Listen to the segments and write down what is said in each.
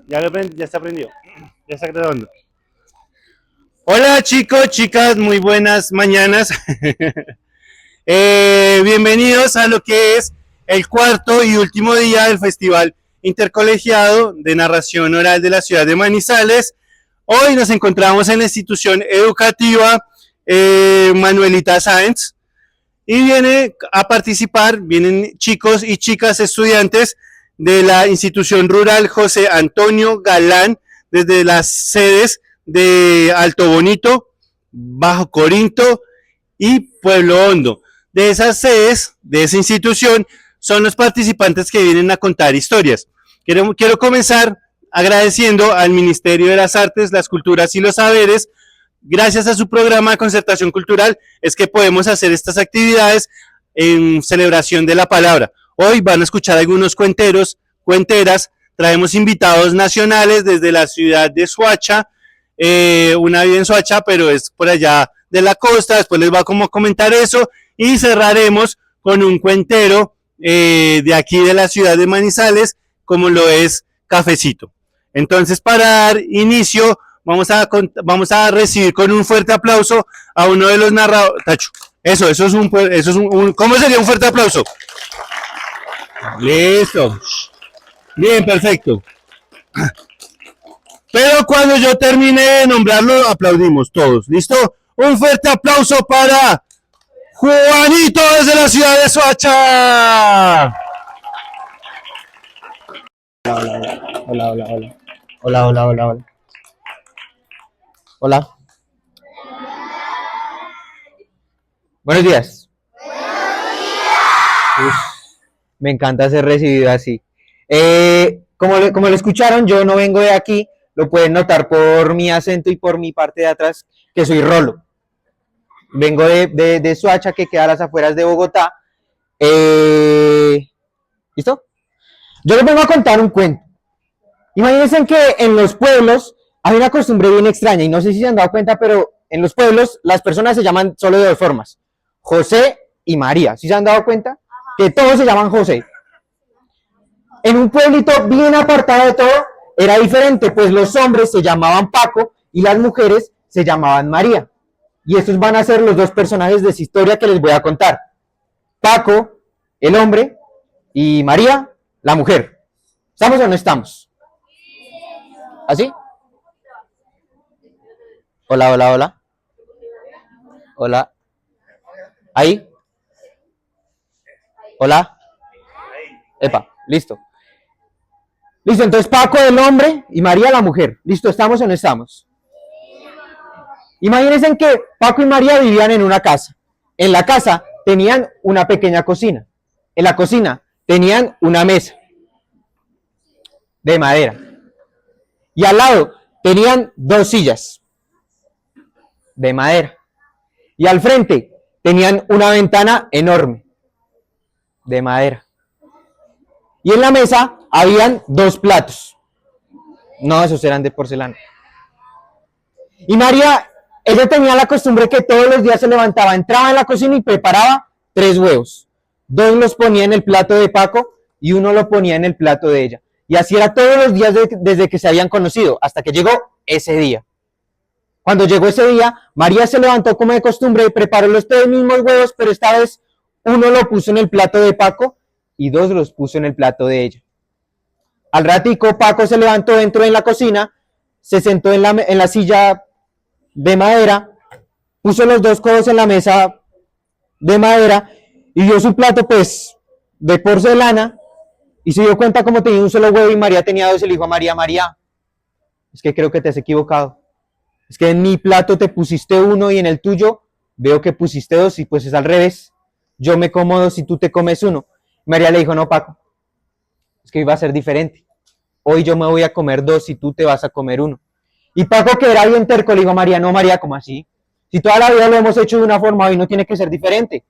Ya está prendido. Ya está grabando. Hola chicos, chicas, muy buenas mañanas. Bienvenidos a lo que es el cuarto y último día del Festival Intercolegiado de Narración Oral de la ciudad de Manizales. Hoy nos encontramos en la institución educativa Manuelita Sáenz y vienen chicos y chicas estudiantes de la institución rural José Antonio Galán, desde las sedes de Alto Bonito, Bajo Corinto y Pueblo Hondo. De esas sedes, de esa institución, son los participantes que vienen a contar historias. Quiero comenzar agradeciendo al Ministerio de las Artes, las Culturas y los Saberes. Gracias a su programa de concertación cultural es que podemos hacer estas actividades en celebración de la palabra. Hoy van a escuchar algunos cuenteros, cuenteras, traemos invitados nacionales desde la ciudad de Soacha, una vive en Soacha, pero es por allá de la costa, después les va a comentar eso, y cerraremos con un cuentero de aquí de la ciudad de Manizales, como lo es Cafecito. Entonces, para dar inicio, vamos a recibir con un fuerte aplauso a uno de los narradores. Tacho, eso es ¿cómo sería un fuerte aplauso? Listo. Bien, perfecto. Pero cuando yo termine de nombrarlo, aplaudimos todos. ¿Listo? Un fuerte aplauso para Juanito desde la ciudad de Soacha. Hola, hola, hola. Hola, hola, hola, hola. Hola. Buenos días. Uf, me encanta ser recibido así. Como lo escucharon, yo no vengo de aquí, lo pueden notar por mi acento y por mi parte de atrás, que soy Rolo. Vengo de Soacha, que queda a las afueras de Bogotá. ¿Listo? Yo les vengo a contar un cuento. Imagínense que en los pueblos hay una costumbre bien extraña, y no sé si se han dado cuenta, pero en los pueblos las personas se llaman solo de dos formas, José y María. ¿Sí se han dado cuenta? Que todos se llaman José. En un pueblito bien apartado de todo era diferente, pues los hombres se llamaban Paco y las mujeres se llamaban María. Y estos van a ser los dos personajes de esa historia que les voy a contar. Paco, el hombre, y María, la mujer. ¿Estamos o no estamos? ¿Así? Hola, hola, hola. Hola. ¿Ahí? Hola. Epa, listo. Listo, entonces Paco el hombre y María la mujer. ¿Listo? ¿Estamos o no estamos? Imagínense que Paco y María vivían en una casa. En la casa tenían una pequeña cocina. En la cocina tenían una mesa de madera. Y al lado tenían dos sillas de madera. Y al frente tenían una ventana enorme de madera. Y en la mesa habían dos platos. No, esos eran de porcelana. Y María, ella tenía la costumbre que todos los días se levantaba, entraba en la cocina y preparaba 3 huevos. 2 los ponía en el plato de Paco y 1 lo ponía en el plato de ella. Y así era todos los días desde que se habían conocido, hasta que llegó ese día. Cuando llegó ese día, María se levantó como de costumbre y preparó los 3 mismos huevos, pero esta vez 1 lo puso en el plato de Paco y 2 los puso en el plato de ella. Al ratico, Paco se levantó, entró en la cocina, se sentó en la silla de madera, puso los 2 codos en la mesa de madera y vio su plato pues de porcelana y se dio cuenta como tenía un solo huevo y María tenía 2 y le dijo a María, María, es que creo que te has equivocado. Es que en mi plato te pusiste 1 y en el tuyo veo que pusiste 2 y pues es al revés. Yo me como 2 y tú te comes 1. María le dijo, no, Paco, es que hoy va a ser diferente. Hoy yo me voy a comer 2 y tú te vas a comer 1. Y Paco, que era bien terco, le dijo a María, no, María, ¿cómo así? Si toda la vida lo hemos hecho de una forma, hoy no tiene que ser diferente.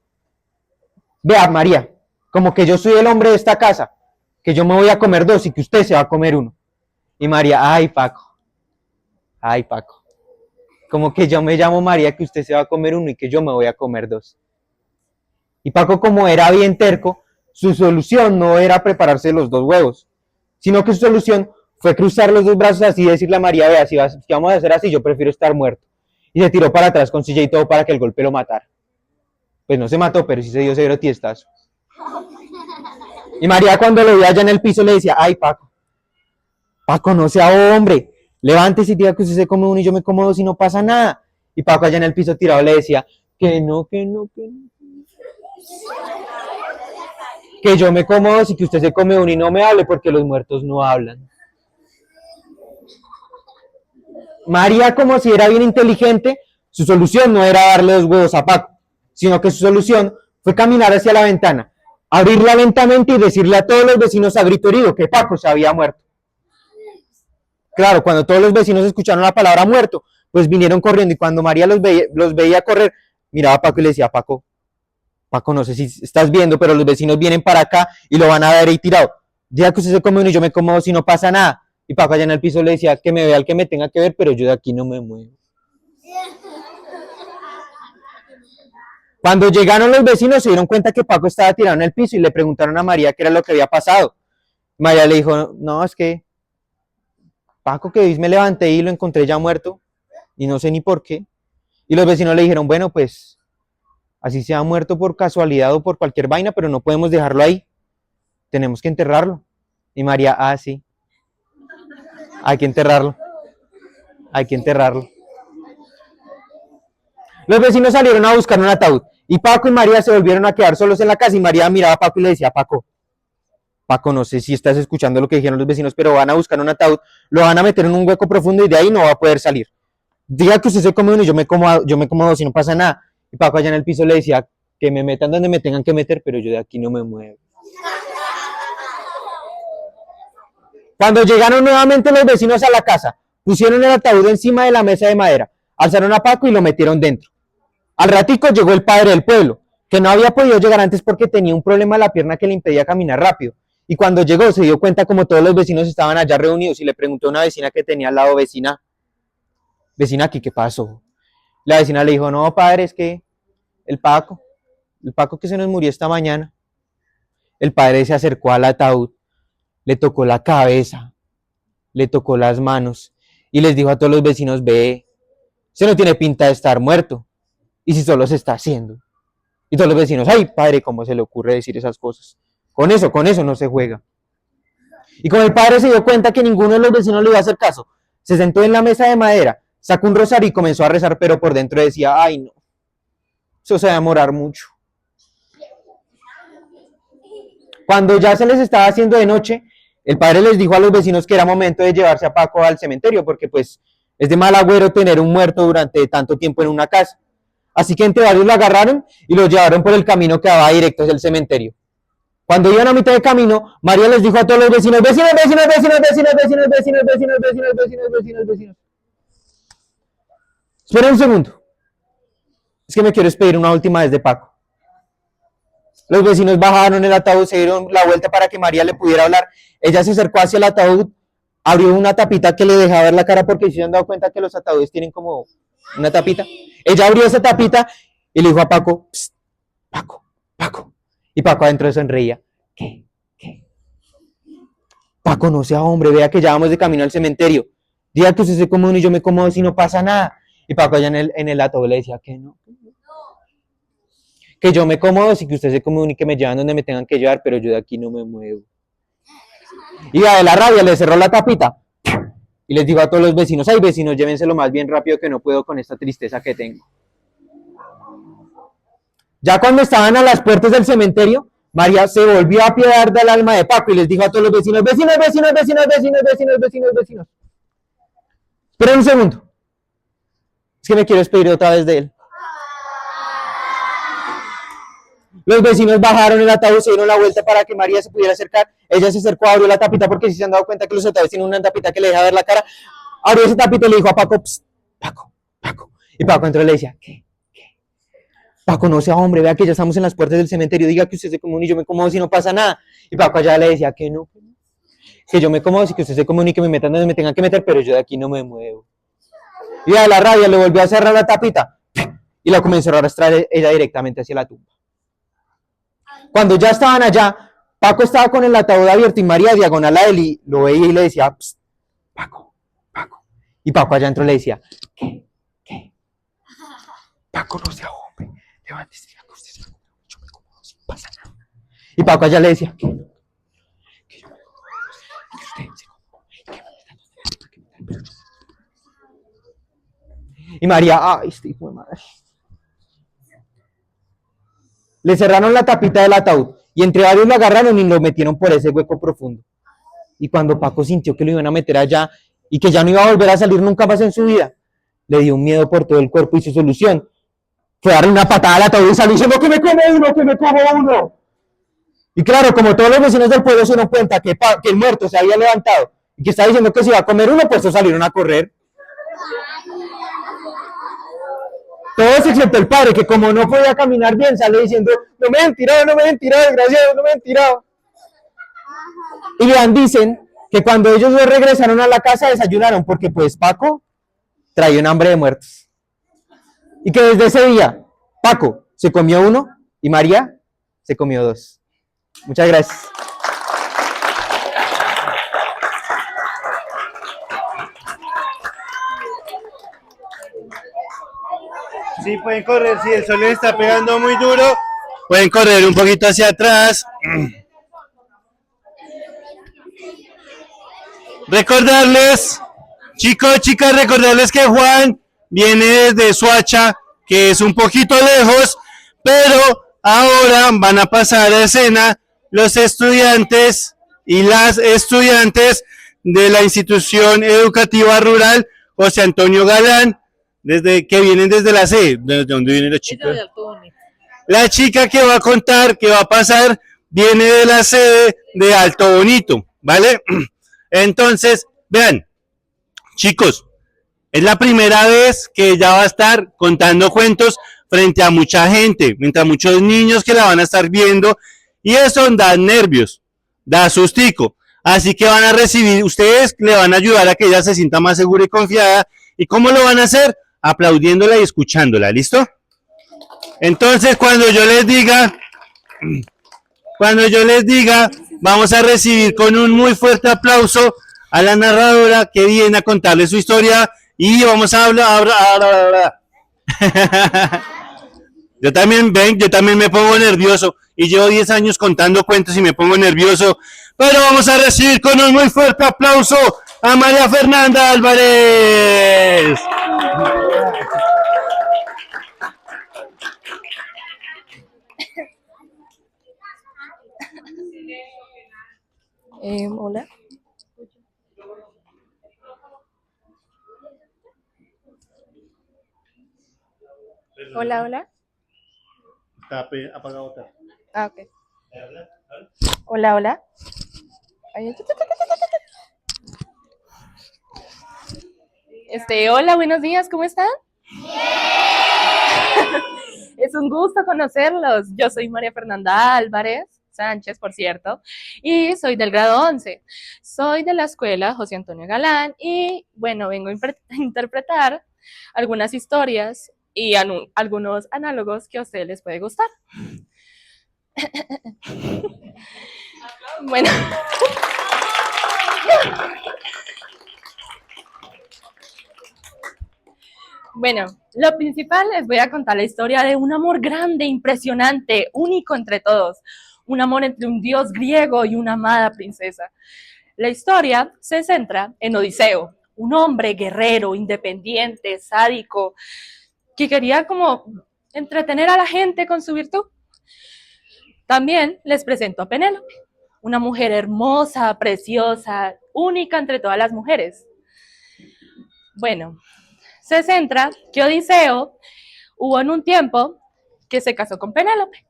Vea, María, como que yo soy el hombre de esta casa, que yo me voy a comer 2 y que usted se va a comer 1. Y María, ay, Paco, como que yo me llamo María, que usted se va a comer 1 y que yo me voy a comer 2. Y Paco, como era bien terco, su solución no era prepararse los 2 huevos, sino que su solución fue cruzar los dos brazos así y decirle a María, vea, si vamos a hacer así, yo prefiero estar muerto. Y se tiró para atrás con silla y todo para que el golpe lo matara. Pues no se mató, pero sí se dio severo tiestazo. Y María cuando lo vio allá en el piso le decía, ay Paco, Paco no sea hombre, levántese y diga que usted se come uno y yo me como dos y no pasa nada. Y Paco allá en el piso tirado le decía, que no, que no, que no. Que yo me como dos y que usted se come uno y no me hable porque los muertos no hablan. María, como si era bien inteligente, su solución no era darle los huevos a Paco, sino que su solución fue caminar hacia la ventana, abrirla lentamente y decirle a todos los vecinos a grito herido que Paco se había muerto. Claro, cuando todos los vecinos escucharon la palabra muerto, pues vinieron corriendo y cuando María los veía correr, miraba a Paco y le decía, Paco, no sé si estás viendo, pero los vecinos vienen para acá y lo van a ver ahí tirado. Diga que usted se come uno y yo me como dos y no pasa nada. Y Paco allá en el piso le decía que me vea el que me tenga que ver, pero yo de aquí no me muevo. Cuando llegaron los vecinos se dieron cuenta que Paco estaba tirado en el piso y le preguntaron a María qué era lo que había pasado. María le dijo, no, es que Paco, que hoy me levanté y lo encontré ya muerto y no sé ni por qué. Y los vecinos le dijeron, bueno, pues así se ha muerto por casualidad o por cualquier vaina, pero no podemos dejarlo ahí. Tenemos que enterrarlo. Y María, sí. Hay que enterrarlo. Hay que enterrarlo. Los vecinos salieron a buscar un ataúd y Paco y María se volvieron a quedar solos en la casa y María miraba a Paco y le decía, Paco, no sé si estás escuchando lo que dijeron los vecinos, pero van a buscar un ataúd, lo van a meter en un hueco profundo y de ahí no va a poder salir. Diga que usted se come uno y yo me como dos y no pasa nada. Y Paco allá en el piso le decía que me metan donde me tengan que meter, pero yo de aquí no me muevo. Cuando llegaron nuevamente los vecinos a la casa, pusieron el ataúd encima de la mesa de madera, alzaron a Paco y lo metieron dentro. Al ratico llegó el padre del pueblo, que no había podido llegar antes porque tenía un problema en la pierna que le impedía caminar rápido. Y cuando llegó se dio cuenta como todos los vecinos estaban allá reunidos y le preguntó a una vecina que tenía al lado, vecina, ¿qué pasó? La vecina le dijo, no padre, es que el Paco que se nos murió esta mañana. El padre se acercó al ataúd, le tocó la cabeza, le tocó las manos y les dijo a todos los vecinos, ve, se no tiene pinta de estar muerto. Y si solo se está haciendo. Y todos los vecinos, ay padre, ¿cómo se le ocurre decir esas cosas? Con eso no se juega. Y como el padre se dio cuenta que ninguno de los vecinos le iba a hacer caso, se sentó en la mesa de madera, sacó un rosario y comenzó a rezar, pero por dentro decía, ay no, eso se va a demorar mucho. Cuando ya se les estaba haciendo de noche, el padre les dijo a los vecinos que era momento de llevarse a Paco al cementerio, porque pues es de mal agüero tener un muerto durante tanto tiempo en una casa. Así que entre varios lo agarraron y lo llevaron por el camino que daba directo hacia el cementerio. Cuando iban a mitad de camino, María les dijo a todos los vecinos, vecinos. Espera un segundo. Es que me quiero despedir una última vez de Paco. Los vecinos bajaron el ataúd, se dieron la vuelta para que María le pudiera hablar. Ella se acercó hacia el ataúd, abrió una tapita que le dejaba ver la cara porque se han dado cuenta que los ataúdes tienen como una tapita. Ella abrió esa tapita y le dijo a Paco, Paco. Y Paco adentro sonreía. ¿Qué? Paco, no sea hombre, vea que ya vamos de camino al cementerio. Diga que usted se come uno y yo me como dos y no pasa nada. Y Paco allá en el ataúd le decía que no. Que yo me como dos y que usted se come uno y que me llevan donde me tengan que llevar, pero yo de aquí no me muevo. Y de la rabia le cerró la tapita. Y les dijo a todos los vecinos, ay vecinos, llévenselo más bien rápido que no puedo con esta tristeza que tengo. Ya cuando estaban a las puertas del cementerio, María se volvió a apiadar del alma de Paco y les dijo a todos los vecinos, vecinos. Esperen un segundo. Es que me quiero despedir otra vez de él. Los vecinos bajaron el ataúd, se dieron la vuelta para que María se pudiera acercar. Ella se acercó, abrió la tapita porque si se han dado cuenta que los ataúdes tienen una tapita que le deja ver la cara. Abrió esa tapita y le dijo a Paco, Paco. Y Paco entró y le decía, ¿qué? Paco, no sea hombre, vea que ya estamos en las puertas del cementerio, diga que usted se come uno y yo me como dos y no pasa nada. Y Paco allá le decía que no, que yo me como dos y que usted se come uno y que me metan donde me tengan que meter, pero yo de aquí no me muevo. Y a la rabia le volvió a cerrar la tapita y la comenzó a arrastrar ella directamente hacia la tumba. Cuando ya estaban allá, Paco estaba con el ataúd abierto y María diagonal a él y lo veía y le decía, Paco, Paco. Y Paco allá adentro le decía, ¿qué? Paco, no sea hombre, levántese, acostese, yo me acomodo sin pasa nada. Y Paco allá le decía, que yo me acomodo, que usted se acomode, y María, ay, este hijo de madre. Le cerraron la tapita del ataúd y entre varios lo agarraron y lo metieron por ese hueco profundo. Y cuando Paco sintió que lo iban a meter allá y que ya no iba a volver a salir nunca más en su vida, le dio un miedo por todo el cuerpo y su solución fue darle una patada al ataúd y salir diciendo que me como uno. Y claro, como todos los vecinos del pueblo se dieron cuenta que el muerto se había levantado y que estaba diciendo que se iba a comer uno, pues todos salieron a correr. Todos excepto el padre, que como no podía caminar bien, sale diciendo, no me han tirado, desgraciados, no me han tirado. Y vean, dicen que cuando ellos dos regresaron a la casa desayunaron, porque pues Paco traía un hambre de muertos. Y que desde ese día, Paco se comió uno y María se comió dos. Muchas gracias. Sí, pueden correr, si el sol les está pegando muy duro, pueden correr un poquito hacia atrás. Recordarles, chicos, chicas, recordarles que Juan viene desde Soacha, que es un poquito lejos, pero ahora van a pasar a escena los estudiantes y las estudiantes de la institución educativa rural José Antonio Galán, que vienen desde la sede. ¿De dónde viene la chica? La chica que va a contar, que va a pasar, viene de la sede de Alto Bonito, ¿vale? Entonces, vean, chicos, es la primera vez que ella va a estar contando cuentos frente a mucha gente, frente a muchos niños que la van a estar viendo, y eso da nervios, da sustico. Así que van a recibir, ustedes le van a ayudar a que ella se sienta más segura y confiada. ¿Y cómo lo van a hacer? Aplaudiéndola y escuchándola, ¿listo? Entonces, cuando yo les diga, vamos a recibir con un muy fuerte aplauso a la narradora que viene a contarle su historia y vamos a hablar. Yo también me pongo nervioso y llevo 10 años contando cuentos y me pongo nervioso, pero vamos a recibir con un muy fuerte aplauso a María Fernanda Álvarez. Hola. Hola, hola. Está apagado. Ah, ok. Hola, hola. Hola, buenos días, ¿cómo están? Es un gusto conocerlos. Yo soy María Fernanda Álvarez Sánchez, por cierto, y soy del grado 11. Soy de la escuela José Antonio Galán y, bueno, vengo a interpretar algunas historias y algunos análogos que a ustedes les puede gustar. Bueno. Bueno, lo principal les voy a contar la historia de un amor grande, impresionante, único entre todos. Un amor entre un dios griego y una amada princesa. La historia se centra en Odiseo, un hombre guerrero, independiente, sádico, que quería como entretener a la gente con su virtud. También les presento a Penélope, una mujer hermosa, preciosa, única entre todas las mujeres. Bueno, se centra que Odiseo hubo en un tiempo que se casó con Penélope.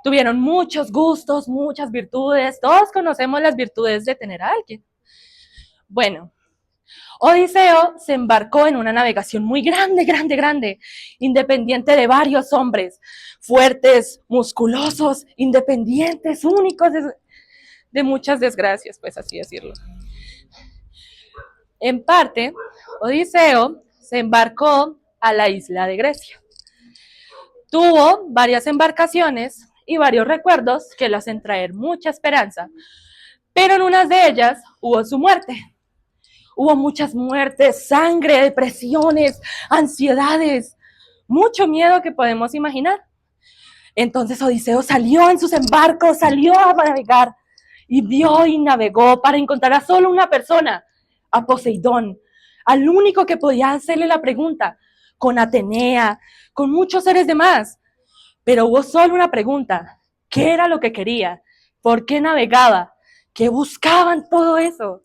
Tuvieron muchos gustos, muchas virtudes. Todos conocemos las virtudes de tener a alguien. Bueno, Odiseo se embarcó en una navegación muy grande, independiente de varios hombres, fuertes, musculosos, independientes, únicos, de muchas desgracias, pues así decirlo. En parte, Odiseo se embarcó a la isla de Grecia. Tuvo varias embarcaciones y varios recuerdos que lo hacen traer mucha esperanza, pero en una de ellas hubo su muerte. Hubo muchas muertes, sangre, depresiones, ansiedades, mucho miedo que podemos imaginar. Entonces Odiseo salió en sus embarcos, salió a navegar y vio y navegó para encontrar a solo una persona, a Poseidón, al único que podía hacerle la pregunta, con Atenea, con muchos seres demás. Pero hubo solo una pregunta, ¿qué era lo que quería? ¿Por qué navegaba? ¿Qué buscaban todo eso?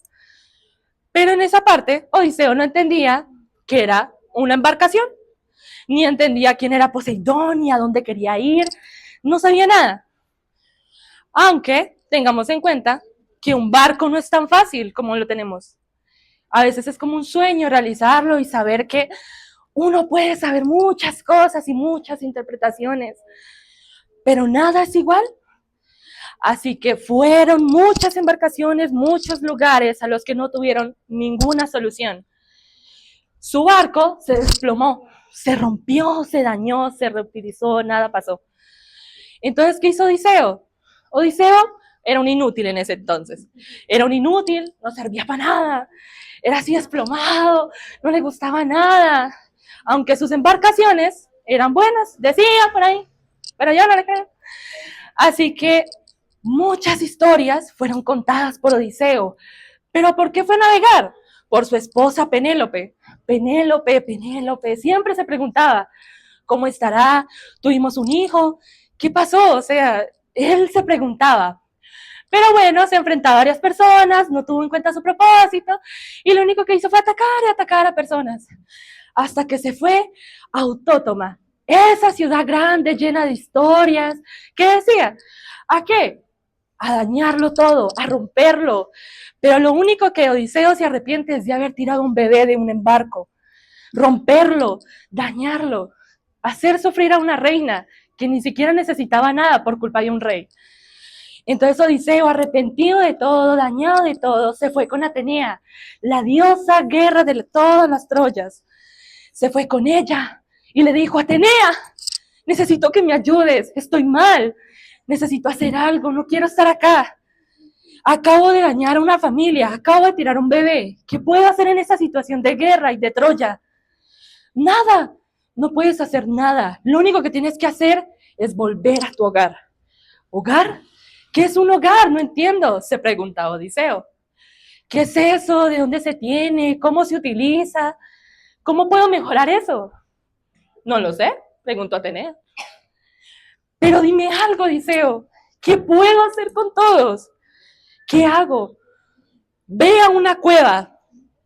Pero en esa parte, Odiseo no entendía que era una embarcación, ni entendía quién era Poseidón, ni a dónde quería ir, no sabía nada. Aunque tengamos en cuenta que un barco no es tan fácil como lo tenemos. A veces es como un sueño realizarlo y saber que uno puede saber muchas cosas y muchas interpretaciones, pero nada es igual. Así que fueron muchas embarcaciones, muchos lugares a los que no tuvieron ninguna solución. Su barco se desplomó, se rompió, se dañó, se reutilizó, nada pasó. Entonces, ¿qué hizo Odiseo? Odiseo era un inútil en ese entonces. Era un inútil, no servía para nada. Era así desplomado, no le gustaba nada. Aunque sus embarcaciones eran buenas, decía por ahí, pero yo no le creo. Así que muchas historias fueron contadas por Odiseo. ¿Pero por qué fue a navegar? Por su esposa Penélope. Penélope, siempre se preguntaba, ¿cómo estará? Tuvimos un hijo, ¿qué pasó? O sea, él se preguntaba. Pero bueno, se enfrentó a varias personas, no tuvo en cuenta su propósito, y lo único que hizo fue atacar y atacar a personas. Hasta que se fue a Autótoma, esa ciudad grande, llena de historias, ¿qué decía? ¿A qué? A dañarlo todo, a romperlo. Pero lo único que Odiseo se arrepiente es de haber tirado un bebé de un embarco. Romperlo, dañarlo, hacer sufrir a una reina que ni siquiera necesitaba nada por culpa de un rey. Entonces Odiseo, arrepentido de todo, dañado de todo, se fue con Atenea, la diosa guerra de todas las Troyas. Se fue con ella y le dijo, Atenea, necesito que me ayudes, estoy mal, necesito hacer algo, no quiero estar acá. Acabo de dañar a una familia, acabo de tirar un bebé. ¿Qué puedo hacer en esa situación de guerra y de Troya? Nada, no puedes hacer nada. Lo único que tienes que hacer es volver a tu hogar. ¿Hogar? ¿Qué es un hogar? No entiendo, se pregunta Odiseo. ¿Qué es eso? ¿De dónde se tiene? ¿Cómo se utiliza? ¿Cómo puedo mejorar eso? No lo sé, preguntó Atenea. Pero dime algo, Odiseo. ¿Qué puedo hacer con todos? ¿Qué hago? Ve a una cueva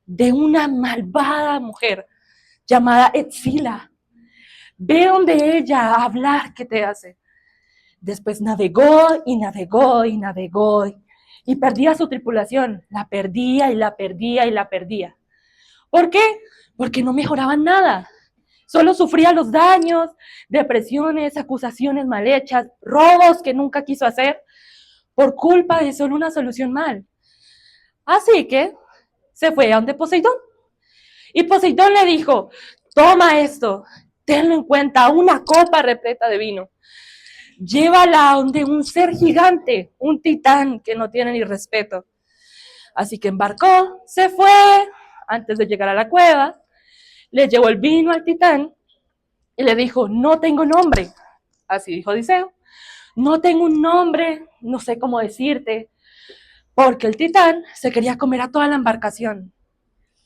de una malvada mujer llamada Etzila. Ve donde ella a hablar qué te hace. Después navegó y navegó y navegó y perdía su tripulación. La perdía y la perdía y la perdía. ¿Por qué? Porque no mejoraban nada. Solo sufría los daños, depresiones, acusaciones mal hechas, robos que nunca quiso hacer por culpa de solo una solución mal. Así que se fue a donde Poseidón. Y Poseidón le dijo, toma esto, tenlo en cuenta, una copa repleta de vino. Llévala a donde un ser gigante, un titán que no tiene ni respeto. Así que embarcó, se fue, antes de llegar a la cueva, le llevó el vino al titán y le dijo, no tengo nombre. Así dijo Odiseo, no tengo un nombre, no sé cómo decirte, porque el titán se quería comer a toda la embarcación,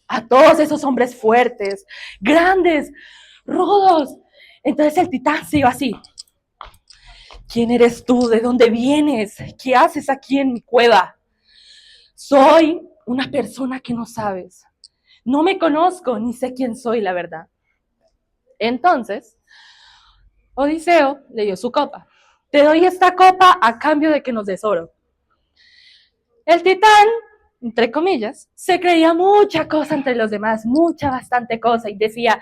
a todos esos hombres fuertes, grandes, rudos. Entonces el titán se iba así. ¿Quién eres tú? ¿De dónde vienes? ¿Qué haces aquí en mi cueva? Soy una persona que no sabes. No me conozco ni sé quién soy, la verdad. Entonces, Odiseo le dio su copa. Te doy esta copa a cambio de que nos des oro. El titán, entre comillas, se creía mucha cosa entre los demás, bastante cosa, y decía,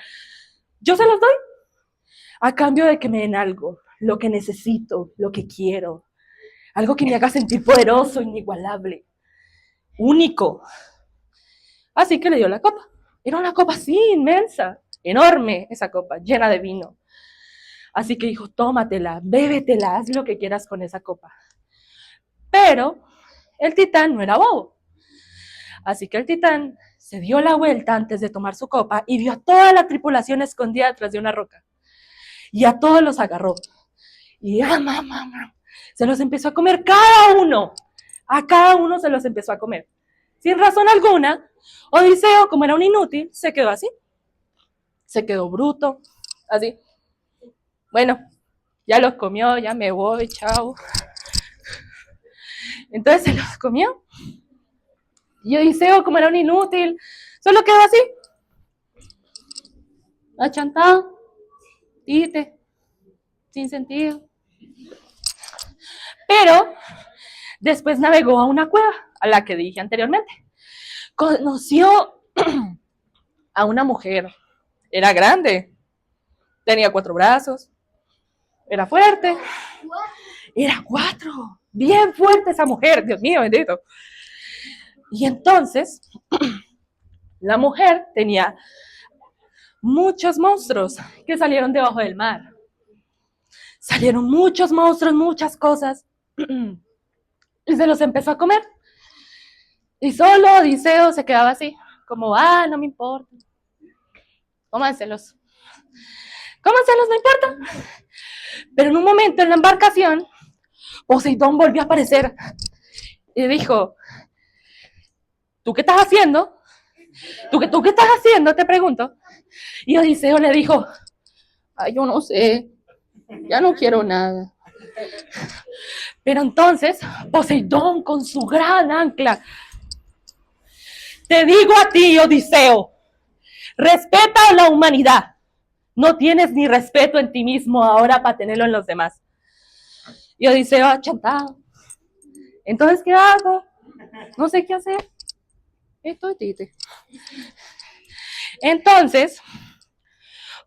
yo se los doy a cambio de que me den algo, lo que necesito, lo que quiero, algo que me haga sentir poderoso, inigualable, único. Así que le dio la copa. Era una copa así, inmensa, enorme, esa copa, llena de vino. Así que dijo, tómatela, bébetela, haz lo que quieras con esa copa. Pero el titán no era bobo. Así que el titán se dio la vuelta antes de tomar su copa y vio a toda la tripulación escondida detrás de una roca. Y a todos los agarró. Y se los empezó a comer cada uno. A cada uno se los empezó a comer. Sin razón alguna, Odiseo, como era un inútil, se quedó así. Se quedó bruto, así. Bueno, ya los comió, ya me voy, chao. Entonces se los comió. Y Odiseo, como era un inútil, solo quedó así. Achantado, tite, sin sentido. Pero después navegó a una cueva, a la que dije anteriormente. Conoció a una mujer. Era grande, tenía 4 brazos, era fuerte. Era 4, bien fuerte esa mujer, Dios mío, bendito. Y entonces, la mujer tenía muchos monstruos que salieron debajo del mar. Salieron muchos monstruos, muchas cosas. Y se los empezó a comer. Y solo Odiseo se quedaba así, como, no me importa. Cómanselos. Cómanselos, no importa. Pero en un momento en la embarcación, Poseidón volvió a aparecer. Y dijo, ¿tú qué estás haciendo? ¿Tú qué estás haciendo? Te pregunto. Y Odiseo le dijo, yo no sé, ya no quiero nada. Pero entonces, Poseidón con su gran ancla, te digo a ti, Odiseo, respeta a la humanidad. No tienes ni respeto en ti mismo ahora para tenerlo en los demás. Y Odiseo achantado. Entonces, ¿qué hago? No sé qué hacer. Estoy triste. Entonces,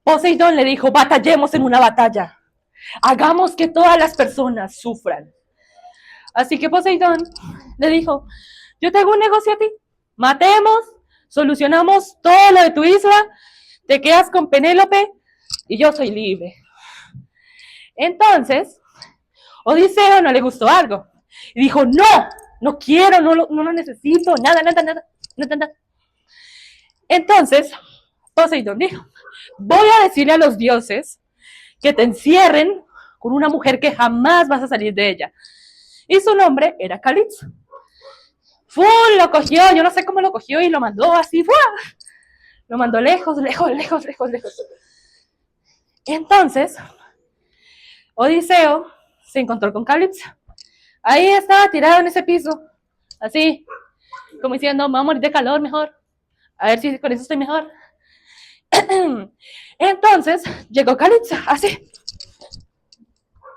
Poseidón le dijo, batallemos en una batalla. Hagamos que todas las personas sufran. Así que Poseidón le dijo, yo te hago un negocio a ti. Matemos, solucionamos todo lo de tu isla, te quedas con Penélope y yo soy libre. Entonces, Odiseo no le gustó algo. Y dijo, no quiero, no lo necesito, nada. Entonces, Poseidón dijo, voy a decirle a los dioses que te encierren con una mujer que jamás vas a salir de ella. Y su nombre era Calipso. Lo cogió, yo no sé cómo lo cogió y lo mandó así, ¡fua! Lo mandó lejos. Entonces, Odiseo se encontró con Calipso. Ahí estaba tirado en ese piso, así, como diciendo, me voy a morir de calor mejor. A ver si con eso estoy mejor. Entonces, llegó Calipso, así.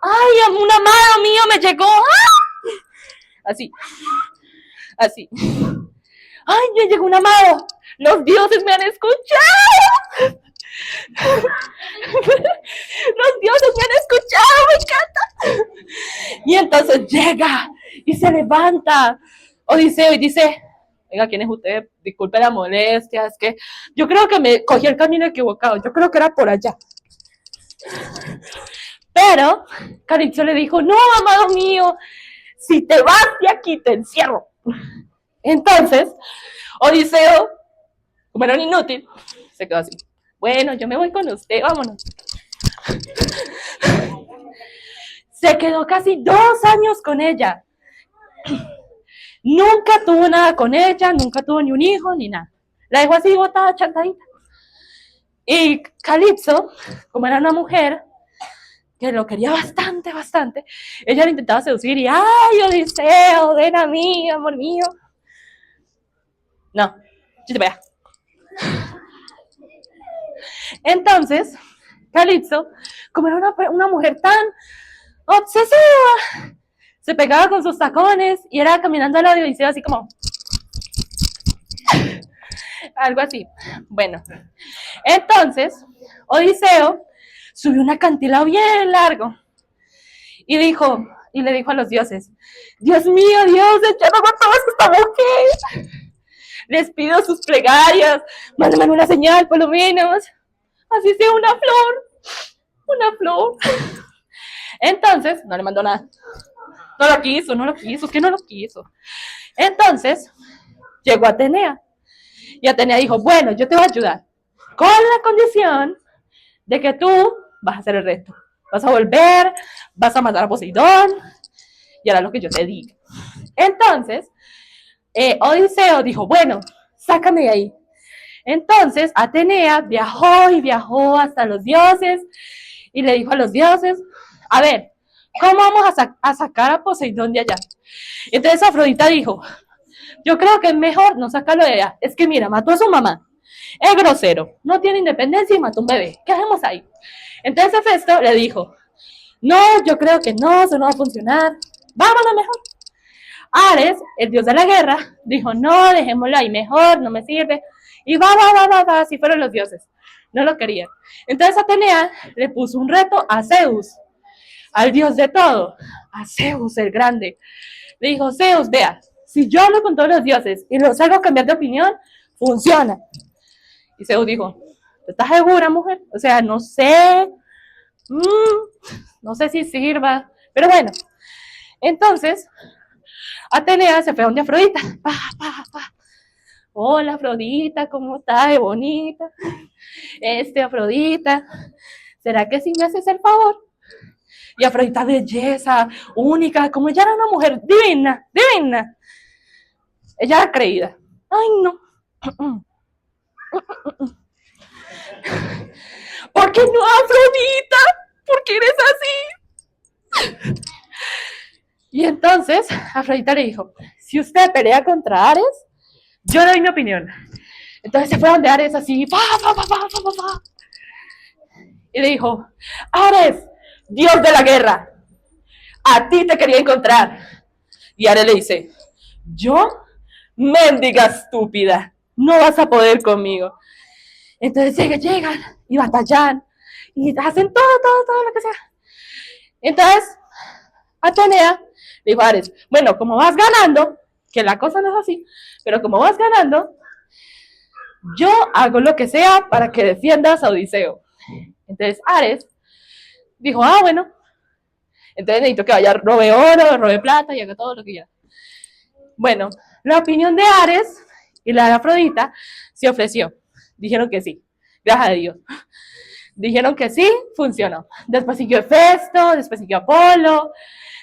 ¡Ay, un amado mío me llegó! ¡Ah! Así. ¡Ay, me llegó un amado! ¡Los dioses me han escuchado! ¡Los dioses me han escuchado! ¡Me encanta! Y entonces llega y se levanta Odiseo y dice, oiga, ¿quién es usted? Disculpe la molestia, es que yo creo que me cogí el camino equivocado, yo creo que era por allá. Pero Calipso le dijo, no, amado mío, si te vas de aquí te encierro. Entonces, Odiseo, como era un inútil, se quedó así. Bueno, yo me voy con usted, vámonos. Se quedó casi 2 años con ella. Nunca tuvo nada con ella, nunca tuvo ni un hijo, ni nada. La dejó así botada, chantadita. Y Calipso, como era una mujer que lo quería bastante, ella le intentaba seducir y, ¡ay, Odiseo, ven a mí, amor mío! No, chiste para allá. Entonces, Calipso, como era una mujer tan obsesiva, se pegaba con sus tacones y era caminando al lado de Odiseo así como... algo así. Bueno, entonces, Odiseo subió un acantilado bien largo y le dijo a los dioses, Dios mío, Dios, ya no matabas a esta mujer. Les pido sus plegarias, mándame una señal por lo menos, así sea una flor. Entonces, no le mandó nada. No lo quiso, es que no lo quiso. Entonces, llegó Atenea. Y Atenea dijo, bueno, yo te voy a ayudar, con la condición de que tú vas a hacer el resto. Vas a volver, vas a matar a Poseidón, y harás lo que yo te diga. Entonces, Odiseo dijo, bueno, sácame de ahí. Entonces, Atenea viajó y viajó hasta los dioses, y le dijo a los dioses, a ver, ¿cómo vamos a sacar a Poseidón de allá? Entonces Afrodita dijo, yo creo que es mejor no sacarlo de allá. Es que mira, mató a su mamá. Es grosero, no tiene independencia y mató a un bebé. ¿Qué hacemos ahí? Entonces Hefesto le dijo, no, yo creo que no, eso no va a funcionar. Vámonos mejor. Ares, el dios de la guerra, dijo, no, dejémoslo ahí mejor, no me sirve. Y va, así fueron los dioses. No lo querían. Entonces Atenea le puso un reto a Zeus, al dios de todo, a Zeus el grande. Le dijo, Zeus, vea, si yo hablo con todos los dioses y los hago cambiar de opinión, funciona. Y Zeus dijo, ¿estás segura, mujer? O sea, no sé, no sé si sirva, pero bueno. Entonces, Atenea se fue donde Afrodita. Hola, Afrodita, ¿cómo estás? ¡Qué bonita! Afrodita, ¿será que sí me haces el favor? Y Afrodita, belleza, única, como ella era una mujer divina, divina. Ella era creída. Ay, no. ¿Por qué no, Afrodita? ¿Por qué eres así? Y entonces Afrodita le dijo, si usted pelea contra Ares, yo doy mi opinión. Entonces se fue donde Ares así, y le dijo, Ares, dios de la guerra, a ti te quería encontrar. Y Ares le dice, yo, mendiga estúpida, no vas a poder conmigo. Entonces llegan y batallan y hacen todo lo que sea. Entonces Atenea le dijo a Ares, bueno, como vas ganando, que la cosa no es así, pero como vas ganando, yo hago lo que sea para que defiendas a Odiseo. Entonces Ares dijo, bueno, entonces necesito que vaya, robe oro, robe plata y haga todo lo que quiera. Bueno, la opinión de Ares y la de Afrodita se ofreció. Dijeron que sí, gracias a Dios. Dijeron que sí, funcionó. Después siguió Hefesto, después siguió Apolo,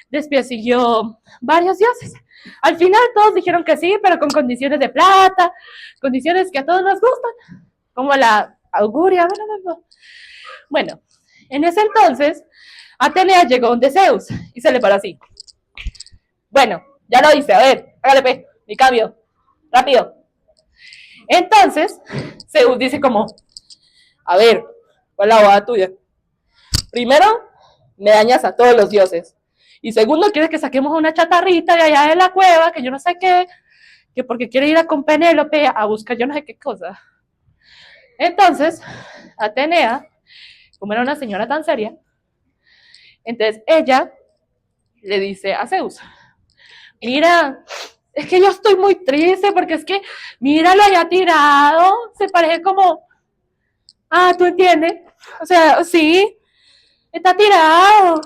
después siguió varios dioses. Al final todos dijeron que sí, pero con condiciones de plata, condiciones que a todos nos gustan, como la auguria. Bueno, en ese entonces, Atenea llegó donde Zeus y se le paró así. Bueno, ya lo hice, a ver, hágale pues, mi cambio, rápido. Entonces, Zeus dice como, a ver, ¿cuál es la boda tuya? Primero, me dañas a todos los dioses. Y segundo, quieres que saquemos una chatarrita de allá de la cueva, que yo no sé qué, que porque quiere ir con Penélope a buscar yo no sé qué cosa. Entonces, Atenea, como era una señora tan seria, entonces ella le dice a Zeus, mira, es que yo estoy muy triste porque es que, míralo allá tirado, se parece como, ¿tú entiendes? O sea, sí, está tirado.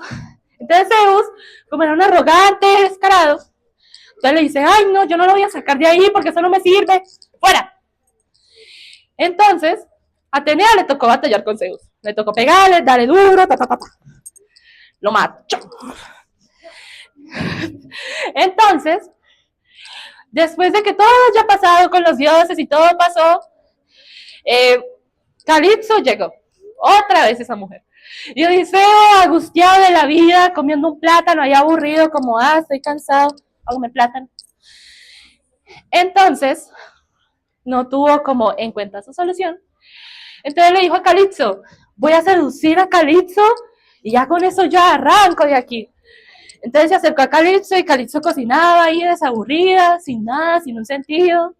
Entonces Zeus, como era un arrogante, descarado, entonces le dice, ay no, yo no lo voy a sacar de ahí porque eso no me sirve, fuera. Entonces, a Atenea le tocó batallar con Zeus, le tocó pegarle, darle duro, lo mató. Entonces, después de que todo haya pasado con los dioses y todo pasó, Calipso llegó, otra vez esa mujer. Y Odiseo, angustiado de la vida, comiendo un plátano, ahí aburrido, como, estoy cansado, hágame plátano. Entonces, no tuvo como en cuenta su solución. Entonces le dijo a Calipso, voy a seducir a Calipso y ya con eso yo arranco de aquí. Entonces se acercó a Calipso y Calipso cocinaba ahí desaburrida, sin nada, sin un sentido.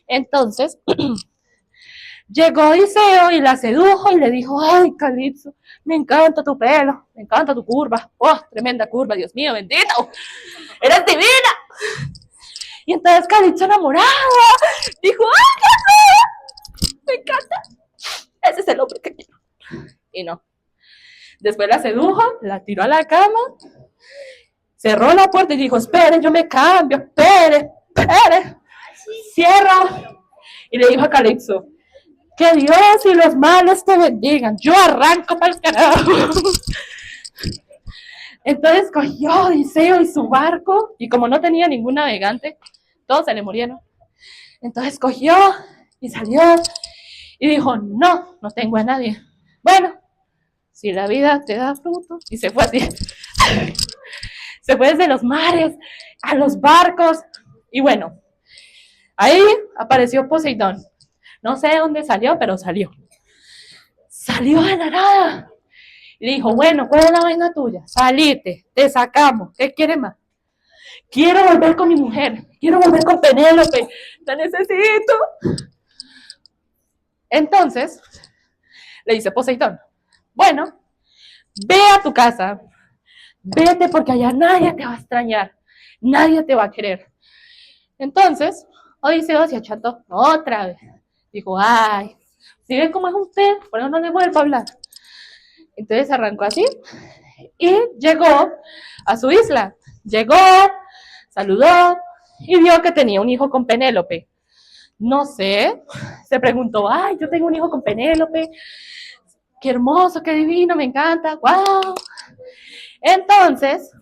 Entonces llegó Odiseo y la sedujo y le dijo, ay Calipso, me encanta tu pelo, me encanta tu curva, tremenda curva, Dios mío, bendito, eres divina. Y entonces Calipso enamorada dijo, ay, qué fea, me encanta, ese es el hombre que quiero. Y no. Después la sedujo, la tiró a la cama, cerró la puerta y dijo, espere, yo me cambio, espere. cierra. Y le dijo a Calipso, que Dios y los malos te bendigan. Yo arranco para el carajo. Entonces cogió Odiseo y su barco, y como no tenía ningún navegante, todos se le murieron. Entonces cogió y salió y dijo, no, no tengo a nadie. Bueno, si la vida te da fruto. Y se fue así. Se fue desde los mares a los barcos. Y bueno, ahí apareció Poseidón. No sé de dónde salió, pero salió. Salió de la nada. Y dijo, bueno, ¿cuál es la vaina tuya? Salite, te sacamos. ¿Qué quieres más? Quiero volver con mi mujer. Quiero volver con Penélope. La necesito. Entonces, le dice Poseidón, bueno, ve a tu casa. Vete porque allá nadie te va a extrañar. Nadie te va a querer. Entonces, Odiseo se acható otra vez. Dijo, ay, si ven cómo es usted, por eso no le vuelvo a hablar. Entonces arrancó así y llegó a su isla. Llegó, saludó y vio que tenía un hijo con Penélope. No sé, se preguntó, ay, yo tengo un hijo con Penélope. Qué hermoso, qué divino, me encanta, wow. Entonces,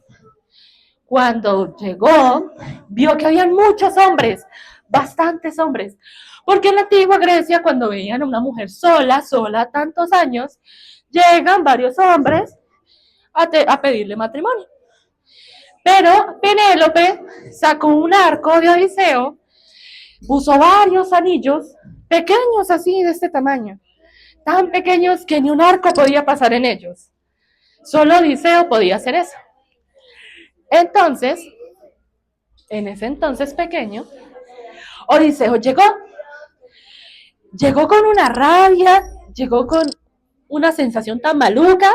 cuando llegó, vio que había muchos hombres, bastantes hombres. Porque en la antigua Grecia, cuando veían a una mujer sola, tantos años, llegan varios hombres a pedirle matrimonio. Pero Penélope sacó un arco de Odiseo, puso varios anillos, pequeños así de este tamaño, tan pequeños que ni un arco podía pasar en ellos. Solo Odiseo podía hacer eso. Entonces, en ese entonces pequeño, Odiseo llegó con una rabia, llegó con una sensación tan maluca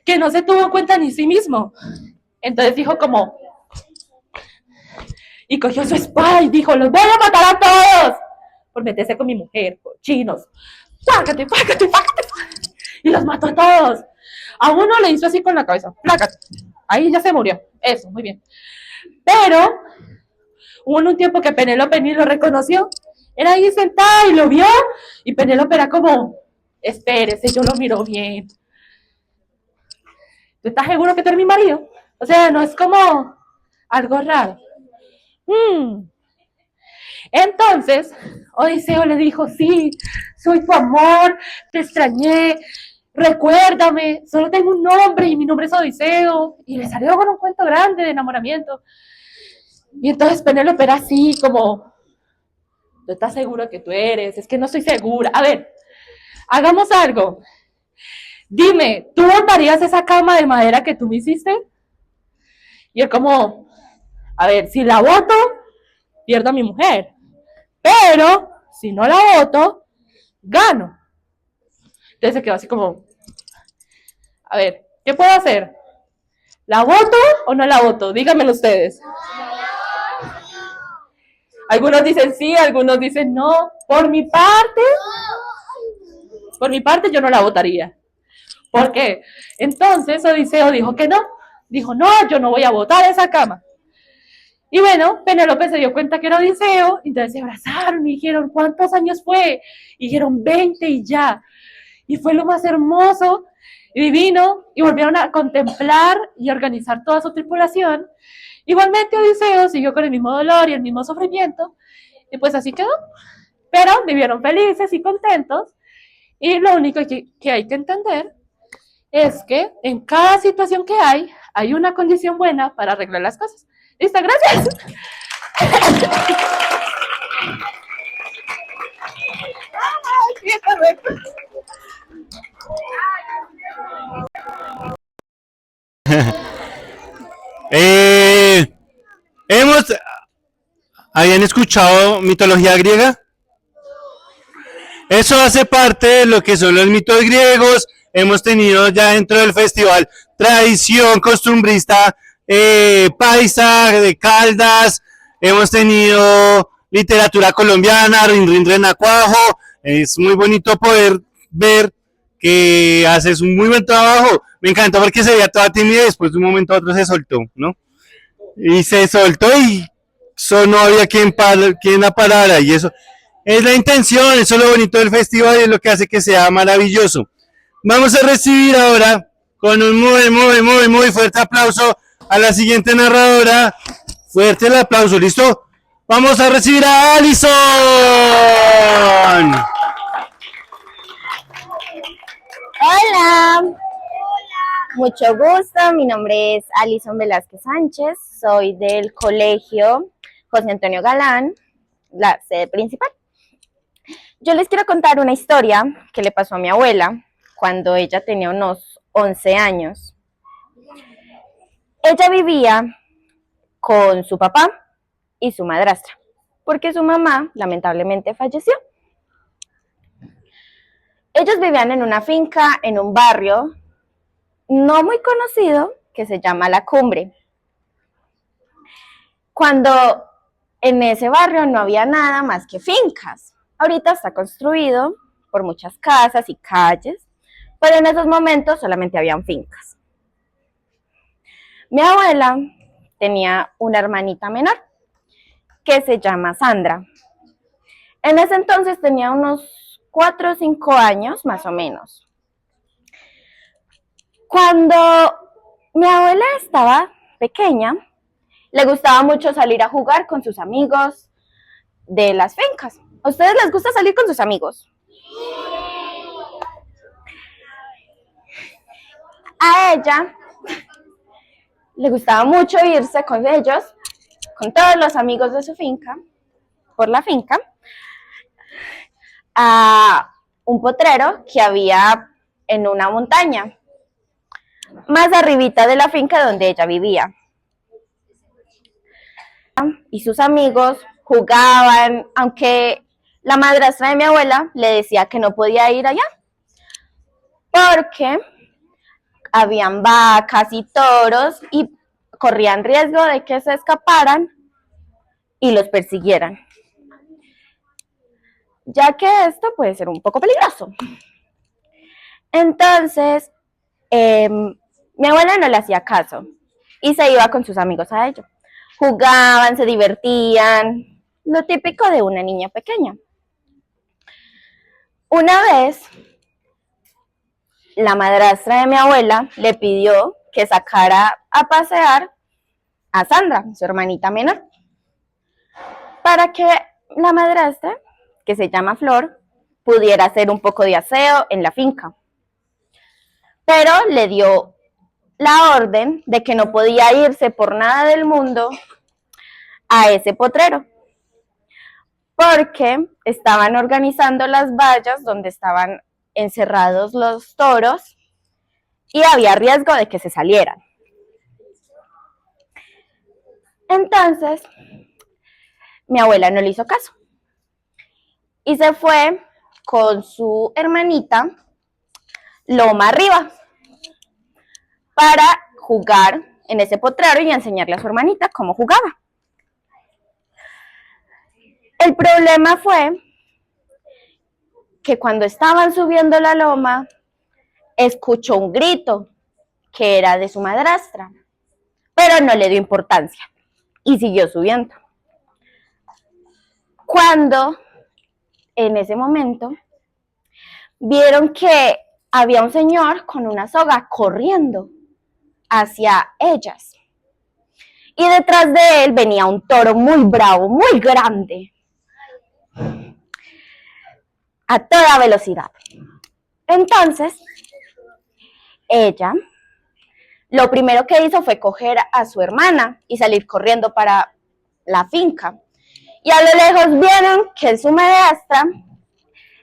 que no se tuvo cuenta ni sí mismo. Entonces dijo como, y cogió su espada y dijo, los voy a matar a todos por meterse con mi mujer, cochinos. Pácate, pácate, pácate. Y los mató a todos. A uno le hizo así con la cabeza, plácate. Ahí ya se murió. Eso, muy bien. Pero hubo un tiempo que Penélope ni lo reconoció. Era ahí sentada y lo vio. Y Penélope era como, espérese, yo lo miro bien. ¿Tú estás seguro que tú eres mi marido? O sea, no es como algo raro. Entonces, Odiseo le dijo, sí, soy tu amor, te extrañé, recuérdame, solo tengo un nombre y mi nombre es Odiseo. Y le salió con un cuento grande de enamoramiento. Y entonces Penélope era así como, ¿tú estás seguro que tú eres? Es que no estoy segura. A ver, hagamos algo. Dime, ¿tú botarías esa cama de madera que tú me hiciste? Y él como, a ver, si la boto, pierdo a mi mujer. Pero, si no la voto, gano. Entonces se quedó así como, a ver, ¿qué puedo hacer? ¿La voto o no la voto? Díganmelo ustedes. Algunos dicen sí, algunos dicen no. Por mi parte yo no la votaría. ¿Por qué? Entonces Odiseo dijo que no. Dijo, no, yo no voy a votar esa cama. Y bueno, Penélope se dio cuenta que era Odiseo, entonces se abrazaron y dijeron, ¿cuántos años fue? Y dijeron 20 y ya. Y fue lo más hermoso y divino, y volvieron a contemplar y organizar toda su tripulación. Igualmente Odiseo siguió con el mismo dolor y el mismo sufrimiento, y pues así quedó. Pero vivieron felices y contentos, y lo único que hay que entender es que en cada situación que hay una condición buena para arreglar las cosas. ¿Listo? Gracias. ¿Habían escuchado mitología griega? Eso hace parte de lo que son los mitos griegos. Hemos tenido ya dentro del festival tradición costumbrista paisa, de Caldas. Hemos tenido literatura colombiana, Rin Renacuajo. Es muy bonito poder ver que haces un muy buen trabajo. Me encantó porque se veía toda tímida y después de un momento a otro se soltó, ¿no? Y se soltó y eso no había quien la parara y eso es la intención, eso es lo bonito del festival y es lo que hace que sea maravilloso. Vamos a recibir ahora con un muy fuerte aplauso a la siguiente narradora. Fuerte el aplauso, ¿listo? Vamos a recibir a Alison. Hola, mucho gusto, mi nombre es Alison Velázquez Sánchez, soy del colegio José Antonio Galán, la sede principal. Yo les quiero contar una historia que le pasó a mi abuela cuando ella tenía unos 11 años. Ella vivía con su papá y su madrastra, porque su mamá lamentablemente falleció. Ellos vivían en una finca, en un barrio no muy conocido, que se llama La Cumbre. Cuando en ese barrio no había nada más que fincas. Ahorita está construido por muchas casas y calles, pero en esos momentos solamente habían fincas. Mi abuela tenía una hermanita menor, que se llama Sandra. En ese entonces tenía unos 4 o 5 años, más o menos. Cuando mi abuela estaba pequeña, le gustaba mucho salir a jugar con sus amigos de las fincas. ¿A ustedes les gusta salir con sus amigos? A ella le gustaba mucho irse con ellos, con todos los amigos de su finca, por la finca, a un potrero que había en una montaña, más arribita de la finca donde ella vivía. Y sus amigos jugaban, aunque la madrastra de mi abuela le decía que no podía ir allá, porque habían vacas y toros y corrían riesgo de que se escaparan y los persiguieran, ya que esto puede ser un poco peligroso. Entonces, mi abuela no le hacía caso y se iba con sus amigos a ello. Jugaban, se divertían, lo típico de una niña pequeña. Una vez, la madrastra de mi abuela le pidió que sacara a pasear a Sandra, su hermanita menor, para que la madrastra, que se llama Flor, pudiera hacer un poco de aseo en la finca. Pero le dio la orden de que no podía irse por nada del mundo a ese potrero, porque estaban organizando las vallas donde estaban encerrados los toros y había riesgo de que se salieran. Entonces, mi abuela no le hizo caso y se fue con su hermanita loma arriba para jugar en ese potrero y enseñarle a su hermanita cómo jugaba. El problema fue que cuando estaban subiendo la loma, escuchó un grito que era de su madrastra, pero no le dio importancia y siguió subiendo. Cuando en ese momento vieron que había un señor con una soga corriendo hacia ellas y detrás de él venía un toro muy bravo, muy grande, a toda velocidad. Entonces, ella lo primero que hizo fue coger a su hermana y salir corriendo para la finca. Y a lo lejos vieron que su madrastra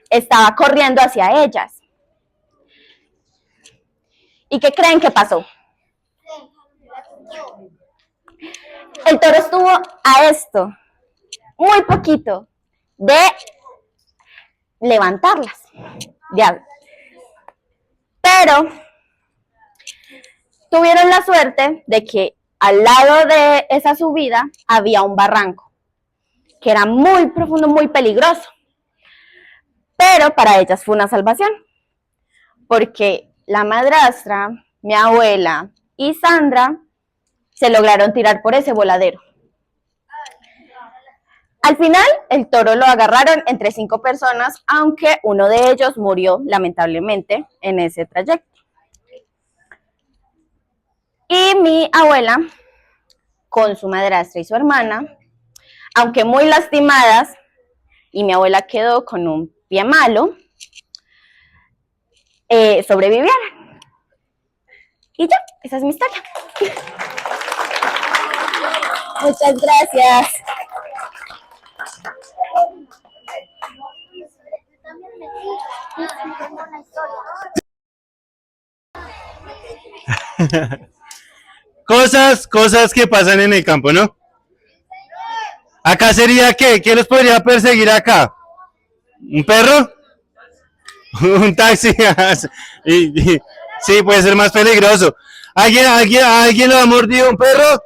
estaba corriendo hacia ellas. ¿Y qué creen que pasó? El toro estuvo a esto, muy poquito, de levantarlas. Pero tuvieron la suerte de que al lado de esa subida había un barranco, que era muy profundo, muy peligroso. Pero para ellas fue una salvación, porque la madrastra, mi abuela y Sandra se lograron tirar por ese voladero. Al final, el toro lo agarraron entre 5 personas, aunque uno de ellos murió lamentablemente en ese trayecto. Y mi abuela, con su madrastra y su hermana, aunque muy lastimadas, y mi abuela quedó con un pie malo, sobrevivieron. Y ya, esa es mi historia. Muchas gracias. Cosas que pasan en el campo, ¿no? Acá sería, ¿qué los podría perseguir acá? ¿Un perro? ¿Un taxi? Sí, puede ser más peligroso. ¿Alguien lo ha mordido un perro?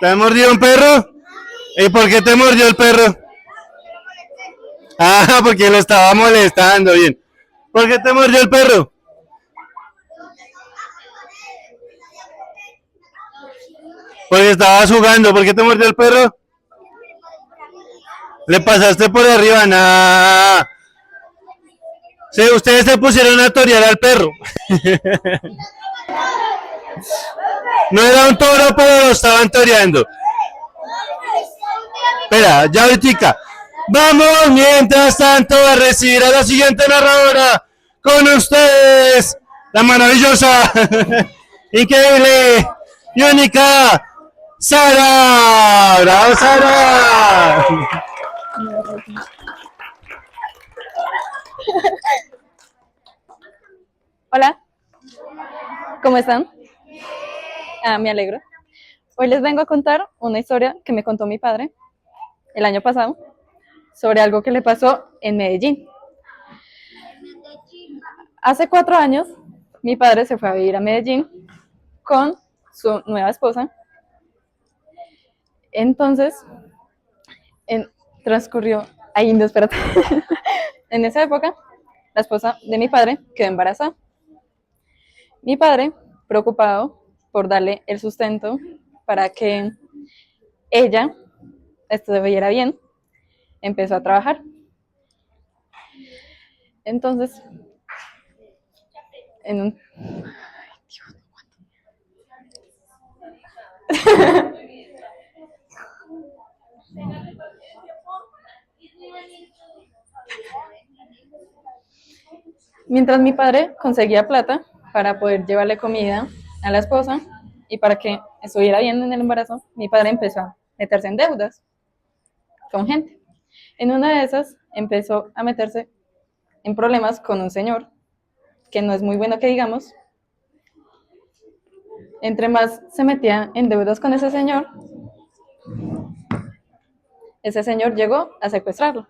¿Te ha mordido un perro? ¿Y por qué te mordió el perro? Ah, porque lo estaba molestando, bien. ¿Por qué te mordió el perro? Porque estabas jugando. ¿Por qué te mordió el perro? Le pasaste por arriba, nada. Sí, ustedes se pusieron a torear al perro. No era un toro, pero lo estaban toreando. Espera, ya ahorita. Vamos, mientras tanto, a recibir a la siguiente narradora. Con ustedes, la maravillosa, increíble y única Sara. ¡Bravo, Sara! Hola, ¿cómo están? Me alegro. Hoy les vengo a contar una historia que me contó mi padre el año pasado sobre algo que le pasó en Medellín. Hace 4 años, mi padre se fue a vivir a Medellín con su nueva esposa. Entonces, transcurrió, ahí no, espérate. En esa época, la esposa de mi padre quedó embarazada. Mi padre, preocupado por darle el sustento para que ella estuviera bien, empezó a trabajar. Entonces, en un... Mientras mi padre conseguía plata para poder llevarle comida a la esposa y para que estuviera bien en el embarazo, mi padre empezó a meterse en deudas con gente. En una de esas empezó a meterse en problemas con un señor que no es muy bueno que digamos. Entre más se metía en deudas con ese señor llegó a secuestrarlo.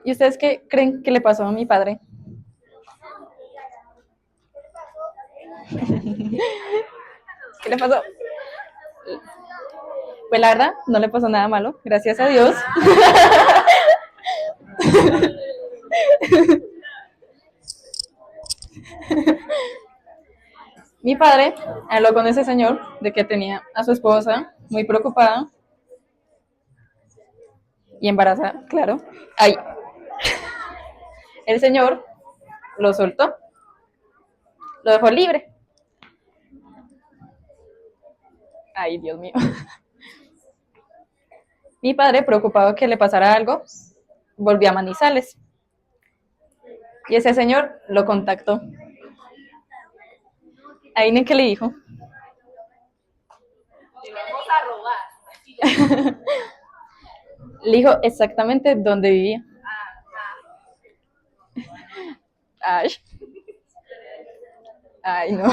¿Y ustedes qué creen que le pasó a mi padre? ¿Qué le pasó? Pues la verdad, no le pasó nada malo, gracias a Dios. Mi padre habló con ese señor de que tenía a su esposa muy preocupada y embarazada, claro. Ay. El señor lo soltó, lo dejó libre. Ay, Dios mío. Mi padre, preocupado que le pasara algo, volvió a Manizales. Y ese señor lo contactó. ¿Adivinen qué le dijo? Te vamos a robar. Le dijo exactamente dónde vivía. Ay. Ay, no.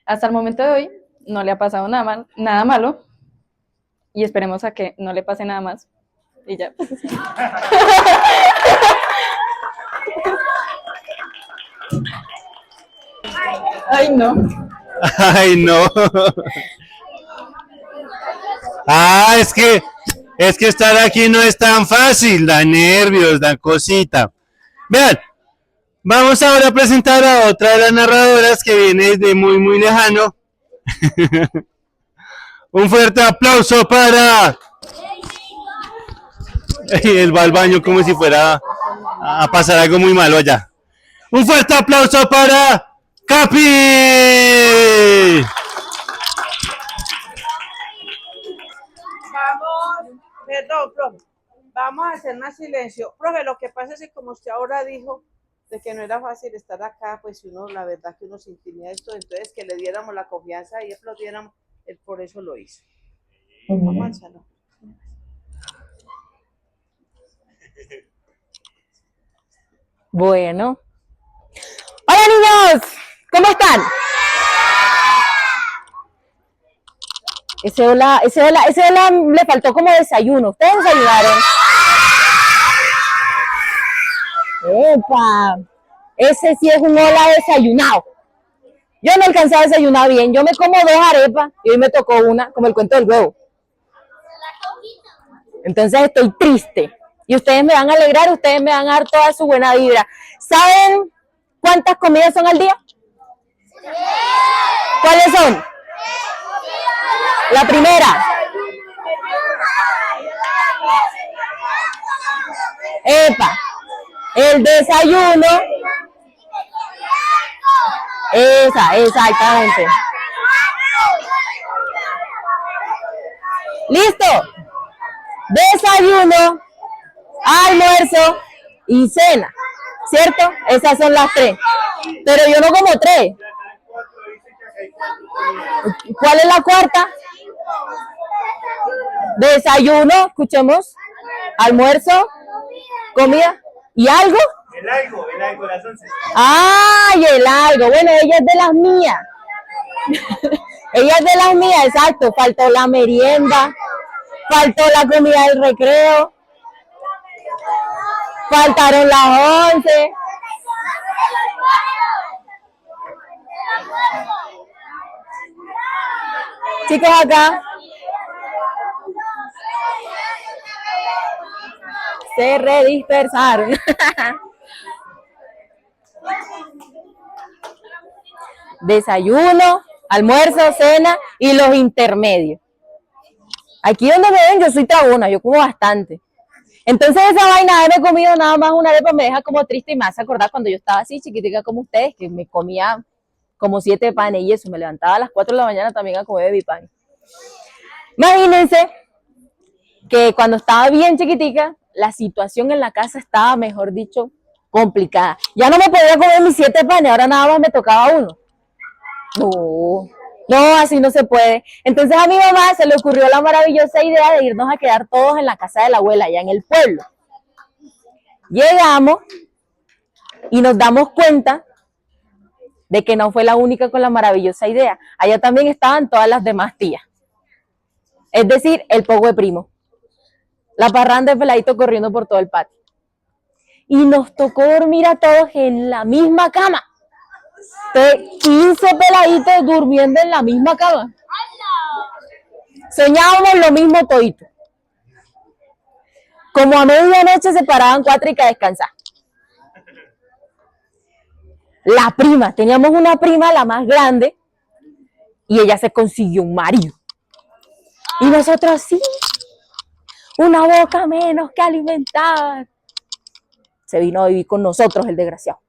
Hasta el momento de hoy no le ha pasado nada malo y esperemos a que no le pase nada más. Y ya. Ay, no. Ay, no. Ah, es que estar aquí no es tan fácil, da nervios, da cosita. Vean, Vamos ahora a presentar a otra de las narradoras que viene de muy, muy lejano. Un fuerte aplauso para... Él va al baño como si fuera a pasar algo muy malo allá. Un fuerte aplauso para Capi. Vamos, perdón, profe. Vamos a hacer más silencio. Profe, lo que pasa es que como usted ahora dijo de que no era fácil estar acá, pues uno, la verdad que uno se intimida esto, entonces que le diéramos la confianza y aplaudiéramos, él por eso lo hizo. Vamos al salón. Bueno. Hola niños, ¿cómo están? Ese hola le faltó como desayuno. ¿Ustedes desayunaron? ¡Epa! Ese sí es un hola desayunado. Yo no alcancé a desayunar bien. Yo me como 2 arepas y hoy me tocó una, como el cuento del huevo. Entonces estoy triste. Y ustedes me van a alegrar, ustedes me van a dar toda su buena vibra. ¿Saben cuántas comidas son al día? ¿Cuáles son? La primera. Epa. El desayuno. Exactamente. ¿Listo? Desayuno, almuerzo y cena, ¿cierto? Esas son las 3. Pero yo no como 3. ¿Cuál es la cuarta? Desayuno, escuchemos, almuerzo, comida y algo. El algo, las 11. ¡Ay, el algo! Bueno, ella es de las mías. Ella es de las mías, exacto. Faltó la merienda, faltó la comida del recreo, faltaron las 11. Chicos, acá se redispersaron. Desayuno, almuerzo, cena y los intermedios. Aquí donde me ven, yo soy tragona, yo como bastante. Entonces esa vaina de haberme comido nada más una arepa me deja como triste y me hace acordar cuando yo estaba así chiquitica como ustedes, que me comía como 7 panes y eso, me levantaba a las 4 de la mañana también a comer mi pan. Imagínense que cuando estaba bien chiquitica, la situación en la casa estaba, mejor dicho, complicada. Ya no me podía comer mis 7 panes, ahora nada más me tocaba uno. No, así no se puede. Entonces a mi mamá se le ocurrió la maravillosa idea de irnos a quedar todos en la casa de la abuela, allá en el pueblo. Llegamos y nos damos cuenta de que no fue la única con la maravillosa idea. Allá también estaban todas las demás tías. Es decir, el poco de primo. La parranda de peladito corriendo por todo el patio. Y nos tocó dormir a todos en la misma cama. Entonces, 15 peladitos durmiendo en la misma cama. Soñábamos lo mismo todito. Como a medianoche se paraban 4 y que a descansar. La prima, teníamos una prima, la más grande, y ella se consiguió un marido. Y nosotros sí, una boca menos que alimentar. Se vino a vivir con nosotros el desgraciado.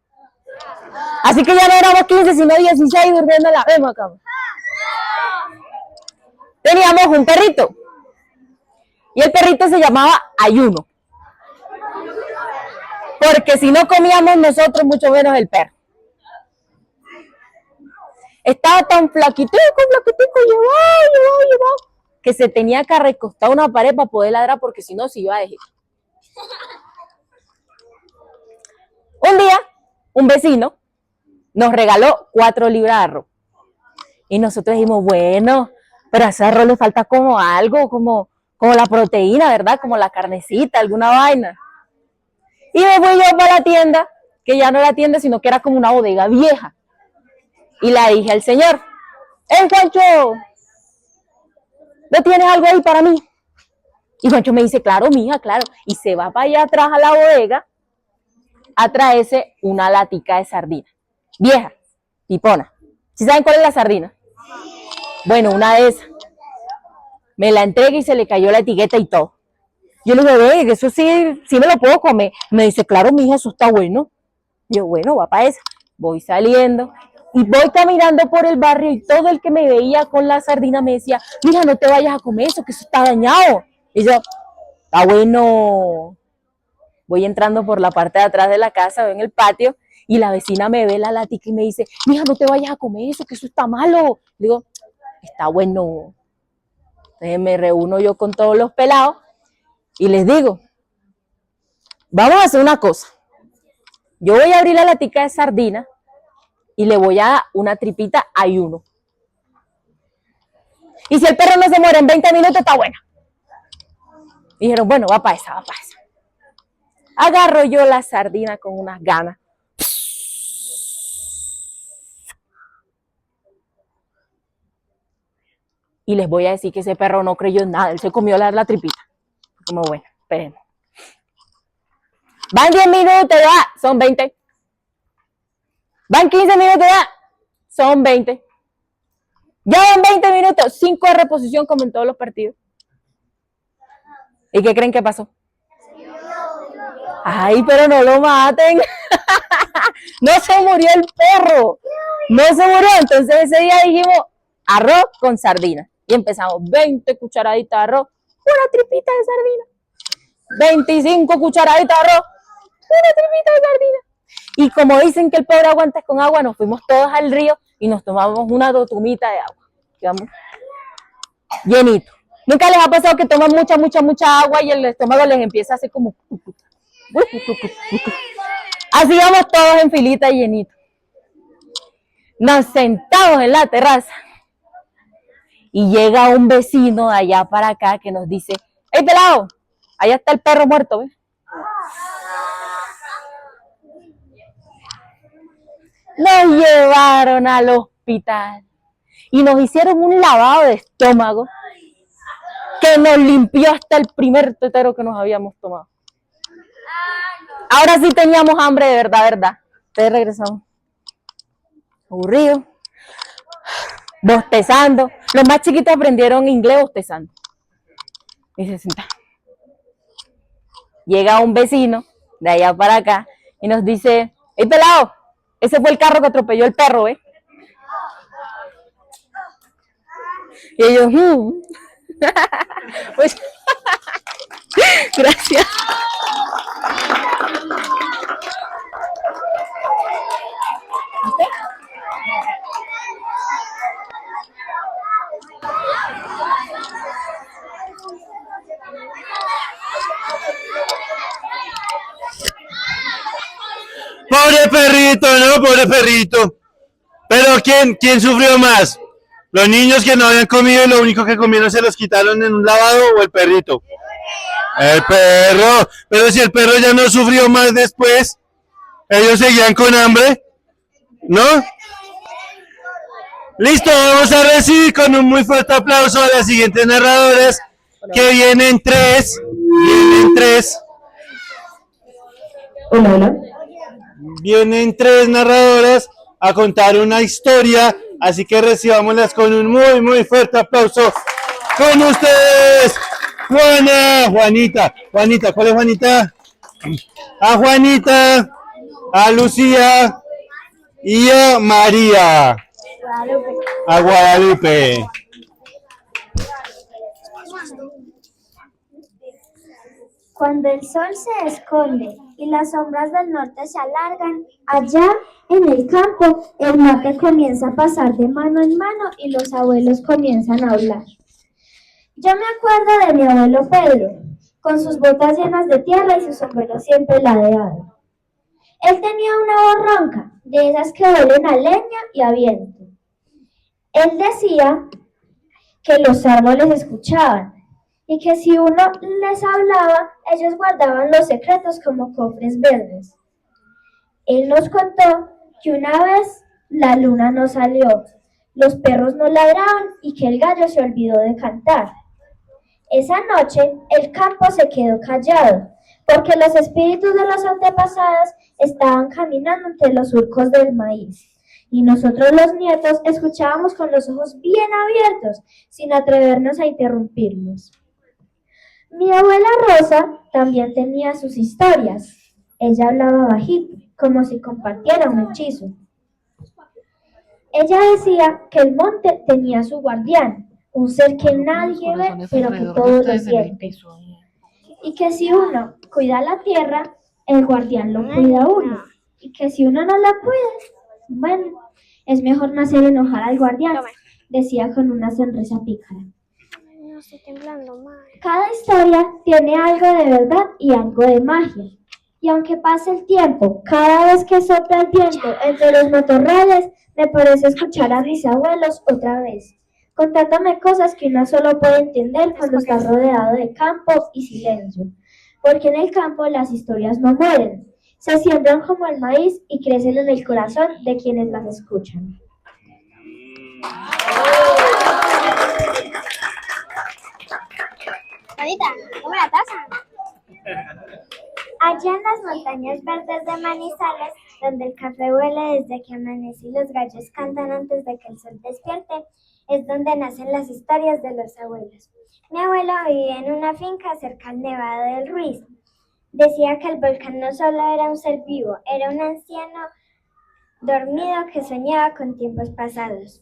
Así que ya no éramos 15, sino 16 durmiendo en la misma cama. Teníamos un perrito. Y el perrito se llamaba Ayuno. Porque si no comíamos nosotros, mucho menos el perro. Estaba tan flaquitico, llevado, que se tenía que recostar una pared para poder ladrar, porque si no se iba a dejar. Un día, un vecino nos regaló 4 libras de arroz. Y nosotros dijimos, bueno, pero a ese arroz le falta como algo, como la proteína, ¿verdad? Como la carnecita, alguna vaina. Y me fui yo para la tienda, que ya no era tienda, sino que era como una bodega vieja. Y le dije al señor, Juancho, ¿no tienes algo ahí para mí? Y Juancho me dice, claro, mija, claro. Y se va para allá atrás a la bodega a traerse una latica de sardina. Vieja, pipona. ¿Sí saben cuál es la sardina? Bueno, una de esas. Me la entrega y se le cayó la etiqueta y todo. Yo le digo, ve, eso sí, sí me lo puedo comer. Me dice, claro, mija, eso está bueno. Yo, bueno, va para esa. Voy saliendo y voy caminando por el barrio y todo el que me veía con la sardina me decía, mija, no te vayas a comer eso, que eso está dañado. Y yo, está bueno. Voy entrando por la parte de atrás de la casa, veo en el patio, y la vecina me ve la latica y me dice, mija, no te vayas a comer eso, que eso está malo. Le digo, está bueno. Entonces me reúno yo con todos los pelados y les digo, vamos a hacer una cosa. Yo voy a abrir la latica de sardina y le voy a dar una tripita a uno. Y si el perro no se muere en 20 minutos, está buena. Y dijeron, bueno, va para esa, va para esa. Agarro yo la sardina con unas ganas. Y les voy a decir que ese perro no creyó en nada. Él se comió la tripita. Como bueno, esperen. Van 10 minutos, ya, son 20. Van 15 minutos, ya, son 20. Ya van 20 minutos, 5 de reposición como en todos los partidos. ¿Y qué creen que pasó? Ay, pero no lo maten. No se murió el perro. No se murió. Entonces ese día dijimos arroz con sardina. Y empezamos 20 cucharaditas de arroz, una tripita de sardina. 25 cucharaditas de arroz, una tripita de sardina. Y como dicen que el pobre aguanta con agua, nos fuimos todos al río y nos tomamos una dotumita de agua. Quedamos llenito. ¿Nunca les ha pasado que toman mucha agua y el estómago les empieza a hacer como... Así vamos todos en filita llenito. Nos sentamos en la terraza y llega un vecino de allá para acá que nos dice, ¡hey, pelado! Allá está el perro muerto, ¿ves? Nos llevaron al hospital y nos hicieron un lavado de estómago que nos limpió hasta el primer tetero que nos habíamos tomado. Ahora sí teníamos hambre de verdad, ¿verdad? Entonces regresamos. Aburridos. Bostezando. Los más chiquitos aprendieron inglés bostezando. Y se sienta. Llega un vecino de allá para acá y nos dice, ¡hey, pelado! Ese fue el carro que atropelló el perro, ¿eh? Y ellos, pues, gracias. Pobre perrito, ¿no? Pobre perrito. Pero ¿quién sufrió más? ¿Los niños que no habían comido y lo único que comieron se los quitaron en un lavado o el perrito? El perro. Pero si el perro ya no sufrió más después, ellos seguían con hambre, ¿no? Listo, vamos a recibir con un muy fuerte aplauso a las siguientes narradoras, que vienen tres. Vienen tres narradoras a contar una historia, así que recibámoslas con un muy fuerte aplauso. Con ustedes, Juanita, ¿cuál es Juanita? A Juanita, a Lucía y a María. A Guadalupe. Cuando el sol se esconde y las sombras del norte se alargan, allá en el campo el mate comienza a pasar de mano en mano y los abuelos comienzan a hablar. Yo me acuerdo de mi abuelo Pedro, con sus botas llenas de tierra y su sombrero siempre ladeado. Él tenía una voz ronca, de esas que huelen a leña y a viento. Él decía que los árboles escuchaban y que si uno les hablaba, ellos guardaban los secretos como cofres verdes. Él nos contó que una vez la luna no salió, los perros no ladraban y que el gallo se olvidó de cantar. Esa noche el campo se quedó callado, porque los espíritus de los antepasados estaban caminando entre los surcos del maíz. Y nosotros los nietos escuchábamos con los ojos bien abiertos, sin atrevernos a interrumpirlos. Mi abuela Rosa también tenía sus historias. Ella hablaba bajito, como si compartiera un hechizo. Ella decía que el monte tenía su guardián, un ser que nadie ve, pero que todos lo sienten. Y que si uno cuida la tierra, el guardián lo cuida a uno. Y que si uno no la cuida, bueno, es mejor no hacer enojar al guardián, decía con una sonrisa pícara. No estoy temblando más. Cada historia tiene algo de verdad y algo de magia. Y aunque pase el tiempo, cada vez que sopla el viento entre los matorrales, me parece escuchar a mis abuelos otra vez, contándome cosas que uno solo puede entender cuando está rodeado de campo y silencio. Porque en el campo las historias no mueren, se siembran como el maíz y crecen en el corazón de quienes las escuchan. Juanita, toma la taza. Allá en las montañas verdes de Manizales, donde el café huele desde que amanece y los gallos cantan antes de que el sol despierte, es donde nacen las historias de los abuelos. Mi abuelo vivía en una finca cerca al Nevado del Ruiz. Decía que el volcán no solo era un ser vivo, era un anciano dormido que soñaba con tiempos pasados.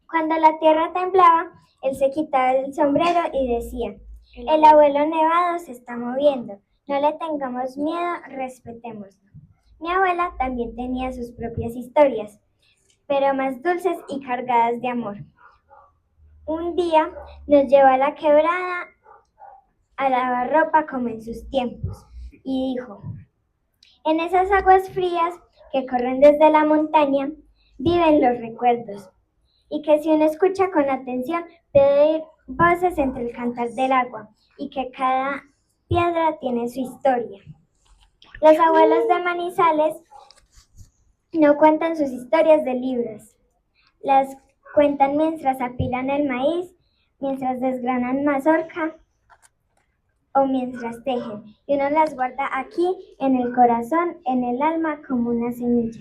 Cuando la tierra temblaba, él se quitaba el sombrero y decía: el abuelo Nevado se está moviendo, no le tengamos miedo, respetémoslo. Mi abuela también tenía sus propias historias, pero más dulces y cargadas de amor. Un día nos llevó a la quebrada a lavar ropa como en sus tiempos y dijo: en esas aguas frías que corren desde la montaña viven los recuerdos, y que si uno escucha con atención puede oír voces entre el cantar del agua, y que cada piedra tiene su historia. Los abuelos de Manizales no cuentan sus historias de libros, las cuentan mientras apilan el maíz, mientras desgranan mazorca o mientras tejen, y uno las guarda aquí en el corazón, en el alma, como una semilla.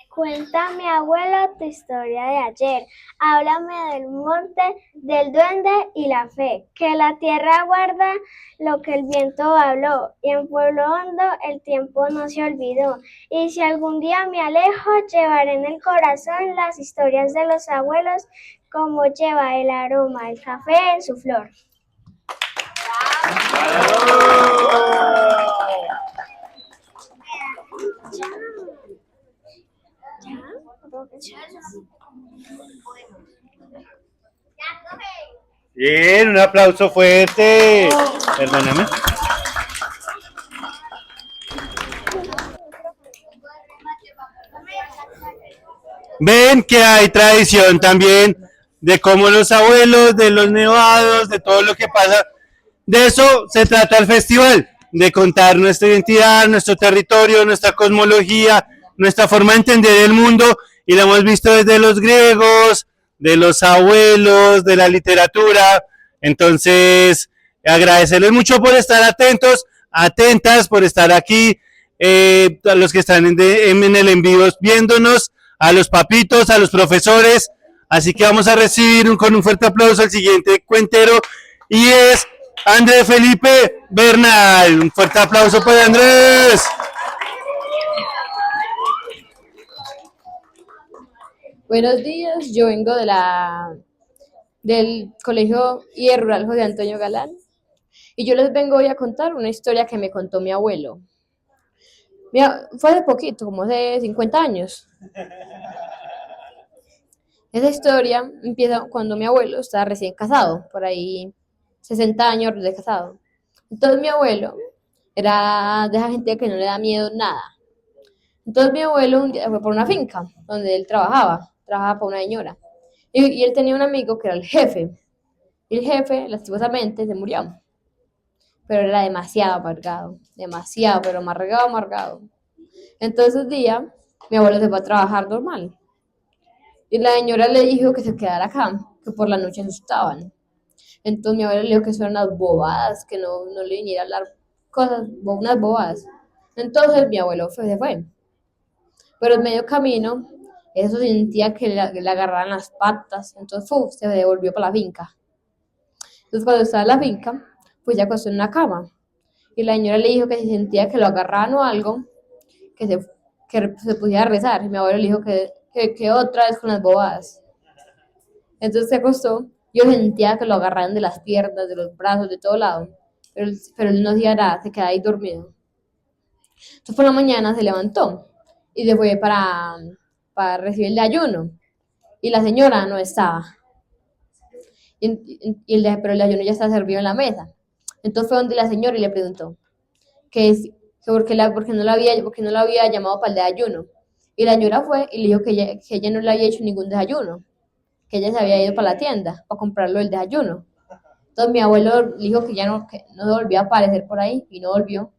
Cuéntame, abuela, tu historia de ayer. Háblame del monte, del duende y la fe. Que la tierra guarda lo que el viento habló. Y en Pueblo Hondo el tiempo no se olvidó. Y si algún día me alejo, llevaré en el corazón las historias de los abuelos, como lleva el aroma del café en su flor. Bien, un aplauso fuerte. Perdóname. Ven que hay tradición también de cómo los abuelos, de los nevados, de todo lo que pasa. De eso se trata el festival, de contar nuestra identidad, nuestro territorio, nuestra cosmología, nuestra forma de entender el mundo, y lo hemos visto desde los griegos, de los abuelos, de la literatura. Entonces, agradecerles mucho por estar atentos, atentas, por estar aquí, a los que están en el en vivo viéndonos, a los papitos, a los profesores. Así que vamos a recibir con un fuerte aplauso al siguiente cuentero, y es Andrés Felipe Bernal. Un fuerte aplauso para Andrés. Buenos días, yo vengo del Colegio IE Rural José Antonio Galán, y yo les vengo hoy a contar una historia que me contó mi abuelo. Fue de poquito, como de 50 años. Esa historia empieza cuando mi abuelo estaba recién casado, por ahí 60 años de casado. Entonces mi abuelo era de esa gente que no le da miedo nada. Entonces mi abuelo un día fue por una finca donde él trabajaba para una señora. Y él tenía un amigo que era el jefe. Y el jefe, lastimosamente, se murió. Pero era demasiado, pero amargado. Entonces un día mi abuelo se fue a trabajar normal. Y la señora le dijo que se quedara acá, que por la noche asustaban. Entonces mi abuelo le dijo que eso eran unas bobadas, que no le viniera a hablar cosas, unas bobadas. Entonces mi abuelo se fue. Pero en medio camino, eso sentía que le agarraran las patas. Entonces se devolvió para la finca. Entonces cuando estaba en la finca, pues ya acostó en una cama. Y la señora le dijo que si sentía que lo agarraban o algo, que se pusiera a rezar. Y mi abuelo le dijo que otra vez con las bobadas. Entonces se acostó. Yo sentía que lo agarraban de las piernas, de los brazos, de todo lado. Pero él no hacía nada, se quedaba ahí dormido. Entonces por la mañana se levantó y se fue para recibir el desayuno. Y la señora no estaba. Pero el desayuno ya está servido en la mesa. Entonces fue donde la señora y le preguntó que por qué no la había llamado para el desayuno. Y la señora fue y le dijo que ella no le había hecho ningún desayuno, que ella se había ido para la tienda para comprarlo el desayuno. Entonces mi abuelo le dijo que no volvía a aparecer por ahí y no volvió.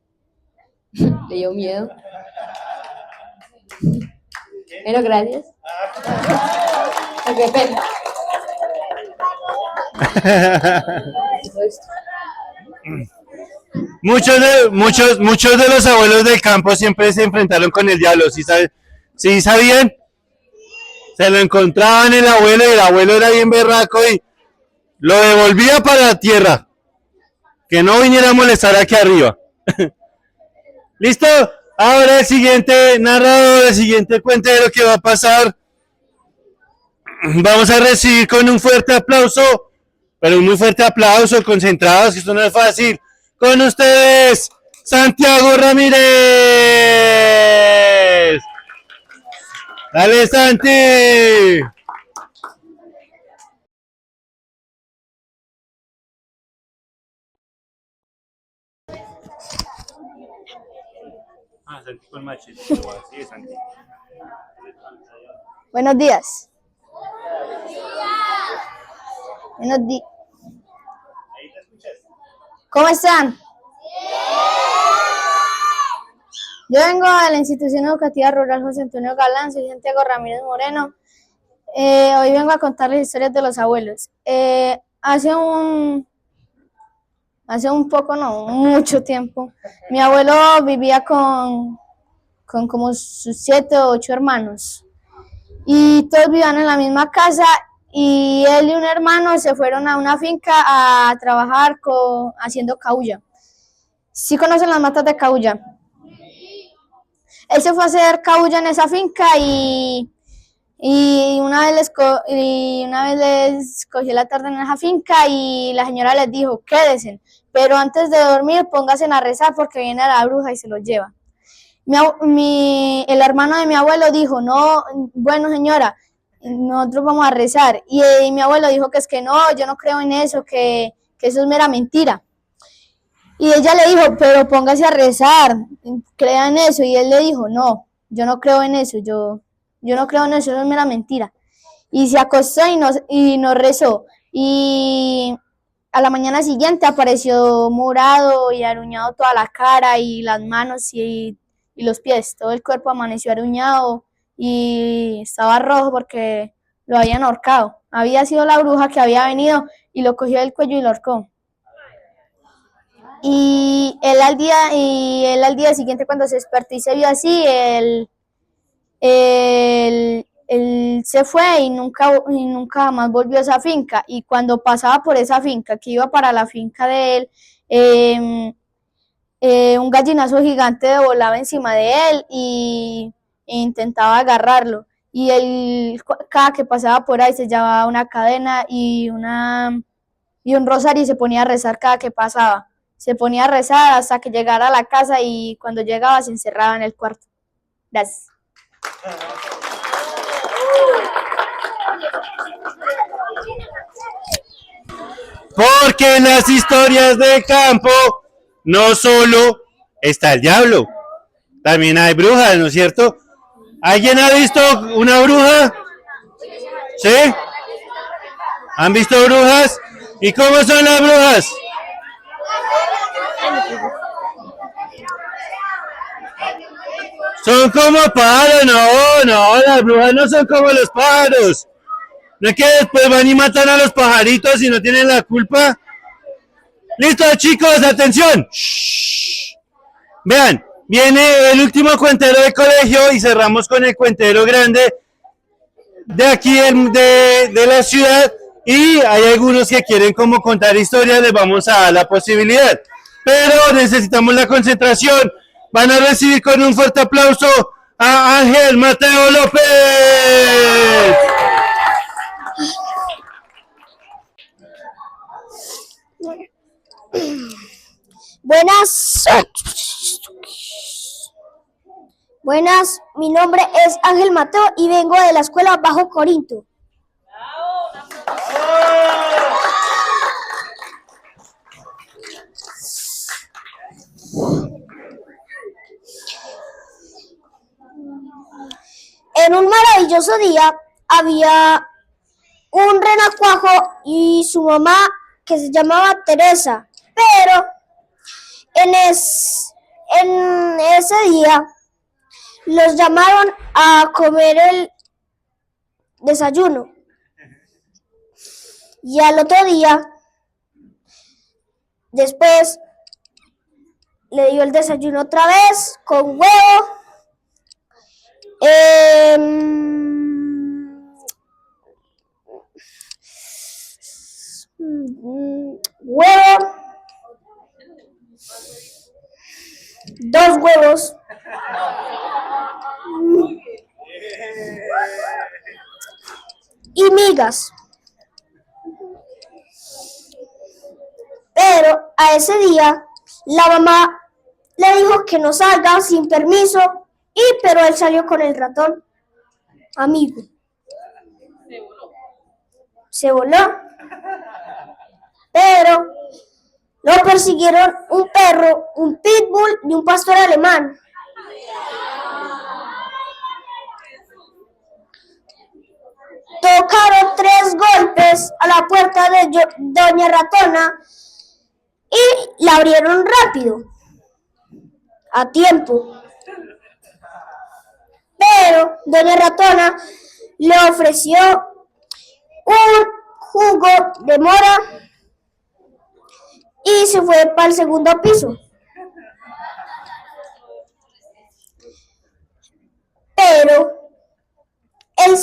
Le dio miedo. Bueno, gracias. Qué pena. Muchos de los abuelos del campo siempre se enfrentaron con el diablo, ¿sí sabían? Se lo encontraban el abuelo y el abuelo era bien berraco y lo devolvía para la tierra. Que no viniera a molestar aquí arriba. ¿Listo? Ahora el siguiente narrador, el siguiente cuentero que va a pasar. Vamos a recibir con un fuerte aplauso, pero un muy fuerte aplauso, concentrados, que esto no es fácil. Con ustedes, Santiago Ramírez. Dale, Santi. Buenos días. Buenos días. ¿Cómo están? Yo vengo de la institución educativa rural José Antonio Galán, soy Santiago Ramírez Moreno. Hoy vengo a contarles historias de los abuelos. Mucho tiempo, mi abuelo vivía con como sus 7 o 8 hermanos y todos vivían en la misma casa y él y un hermano se fueron a una finca a trabajar haciendo caulla. ¿Sí conocen las matas de caulla? Él se fue a hacer caulla en esa finca y una vez les cogió la tarde en esa finca y la señora les dijo, quédense, pero antes de dormir pónganse a rezar porque viene la bruja y se los lleva. El hermano de mi abuelo dijo, no, bueno señora, nosotros vamos a rezar. Y mi abuelo dijo que es que no, yo no creo en eso, que eso es mera mentira. Y ella le dijo, pero póngase a rezar, crea en eso. Y él le dijo, no, yo no creo en eso, yo no creo en eso es mera mentira. Y se acostó y nos rezó. Y a la mañana siguiente apareció morado y aruñado toda la cara y las manos y los pies. Todo el cuerpo amaneció aruñado y estaba rojo porque lo habían ahorcado. Había sido la bruja que había venido y lo cogió del cuello y lo ahorcó. Y él al día siguiente, cuando se despertó y se vio así, él se fue y nunca más volvió a esa finca. Y cuando pasaba por esa finca, que iba para la finca de él, un gallinazo gigante volaba encima de él e intentaba agarrarlo. Y él, cada que pasaba por ahí, se llevaba una cadena y un rosario y se ponía a rezar cada que pasaba. Se ponía a rezar hasta que llegara a la casa y cuando llegaba se encerraba en el cuarto. Gracias. Porque en las historias de campo no solo está el diablo, también hay brujas, ¿no es cierto? ¿Alguien ha visto una bruja? ¿Sí? ¿Han visto brujas? ¿Y cómo son las brujas? Son como pájaros, no, las brujas no son como los pájaros. No es que después van y matan a los pajaritos y no tienen la culpa. Listo, chicos, atención. Shh. Vean, viene el último cuentero del colegio y cerramos con el cuentero grande de aquí de la ciudad. Y hay algunos que quieren como contar historias, les vamos a dar la posibilidad. Pero necesitamos la concentración. Van a recibir con un fuerte aplauso a Ángel Mateo López. Buenas, mi nombre es Ángel Mateo y vengo de la escuela Bajo Corinto. En un maravilloso día había un renacuajo y su mamá que se llamaba Teresa, pero en ese día los llamaron a comer el desayuno y al otro día después le dio el desayuno otra vez con huevo, dos huevos, y migas. Pero a ese día la mamá le dijo que no salga sin permiso, pero él salió con el ratón amigo. Se voló. Pero lo persiguieron un perro, un pitbull y un pastor alemán. Tocaron 3 golpes a la puerta de Doña Ratona y la abrieron rápido, a tiempo. Pero Doña Ratona le ofreció un jugo de mora y se fue para el segundo piso. Pero él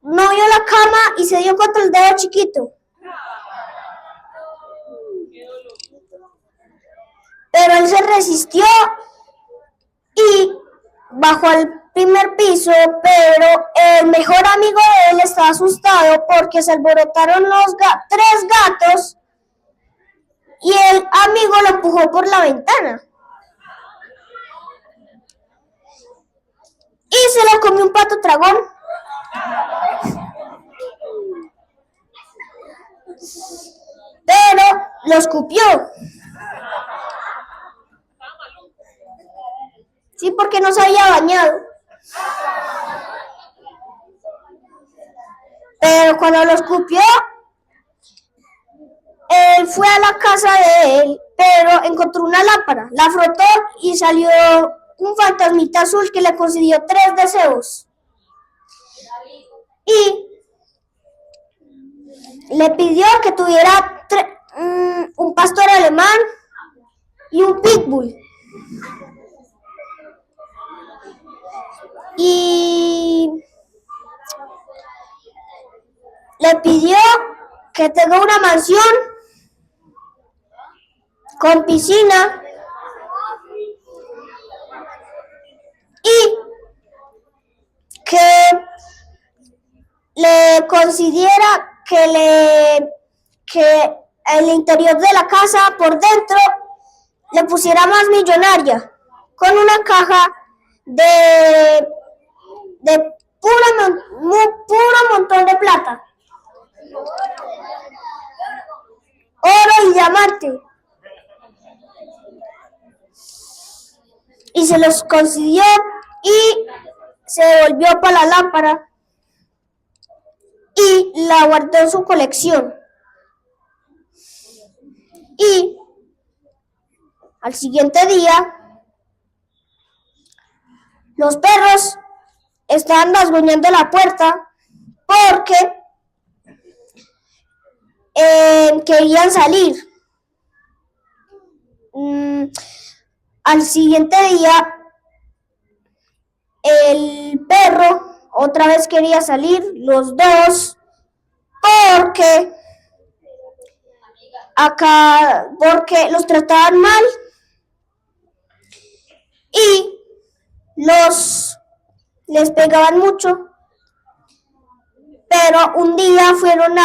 no vio la cama y se dio contra el dedo chiquito. Pero él se resistió y bajó al primer piso, pero el mejor amigo de él estaba asustado porque se alborotaron los 3 gatos y el amigo lo empujó por la ventana. Y se lo comió un pato dragón. Pero lo escupió. Sí, porque no se había bañado. Pero cuando lo escupió, él fue a la casa de él, pero encontró una lámpara, la frotó y salió un fantasmita azul que le concedió 3 deseos. Y le pidió que tuviera un pastor alemán y un pitbull. Y le pidió que tenga una mansión con piscina y que le considera que el interior de la casa por dentro le pusiera más millonaria con una caja de puro montón de plata, oro y diamante. Y se los consiguió y se volvió para la lámpara y la guardó en su colección. Y al siguiente día Los perros estaban rasguñando la puerta porque querían salir. Al siguiente día, el perro otra vez quería salir, los dos, porque los trataban mal y les pegaban mucho. Pero un día fueron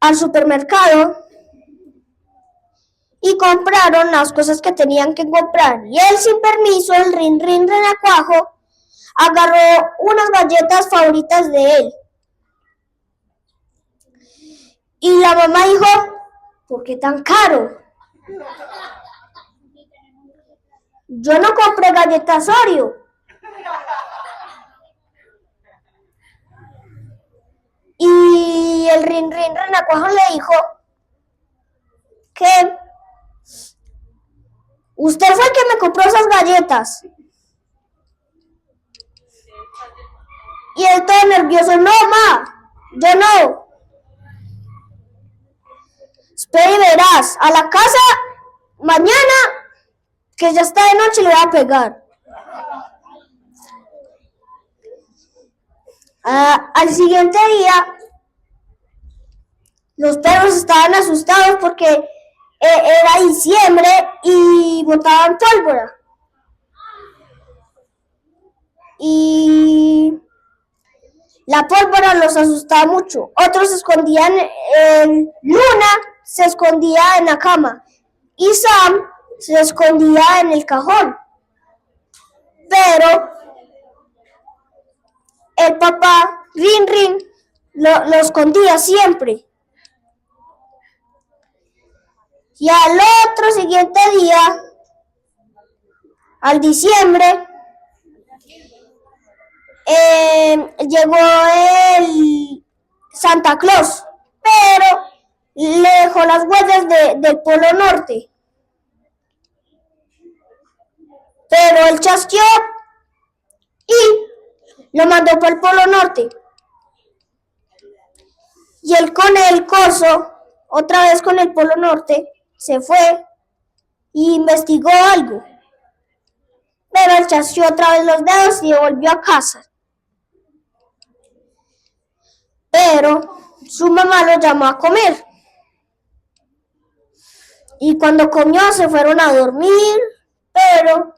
al supermercado y compraron las cosas que tenían que comprar. Y él, sin permiso, el Rin Rin Renacuajo, agarró unas galletas favoritas de él. Y la mamá dijo, ¿por qué tan caro? Yo no compré galletas Oreo. Y el Rin Rin Renacuajo le dijo que usted fue el que me compró esas galletas. Y él todo nervioso, no, ma, yo no. Espera y verás, a la casa mañana, que ya está de noche, le voy a pegar. Al siguiente día, los perros estaban asustados porque era diciembre y botaban pólvora. Y la pólvora los asustaba mucho. Otros se escondían, Luna se escondía en la cama y Sam se escondía en el cajón. Pero el papá Rin Rin lo escondía siempre. Y al otro siguiente día, al diciembre, llegó el Santa Claus, pero le dejó las huellas del Polo Norte. Pero él chasqueó y lo mandó para el Polo Norte. Y él con el coso, otra vez con el Polo Norte, se fue e investigó algo. Pero él chasqueó otra vez los dedos y volvió a casa. Pero su mamá lo llamó a comer. Y cuando comió se fueron a dormir, pero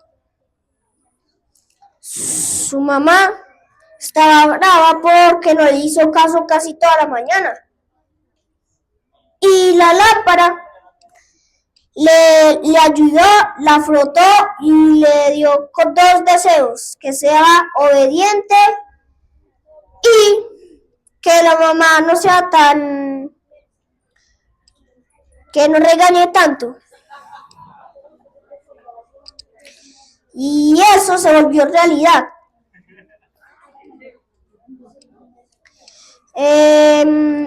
su mamá estaba brava porque no le hizo caso casi toda la mañana. Y la lámpara le ayudó, la frotó y le dio con 2 deseos: que sea obediente y que la mamá no sea que no regañe tanto. Y eso se volvió realidad.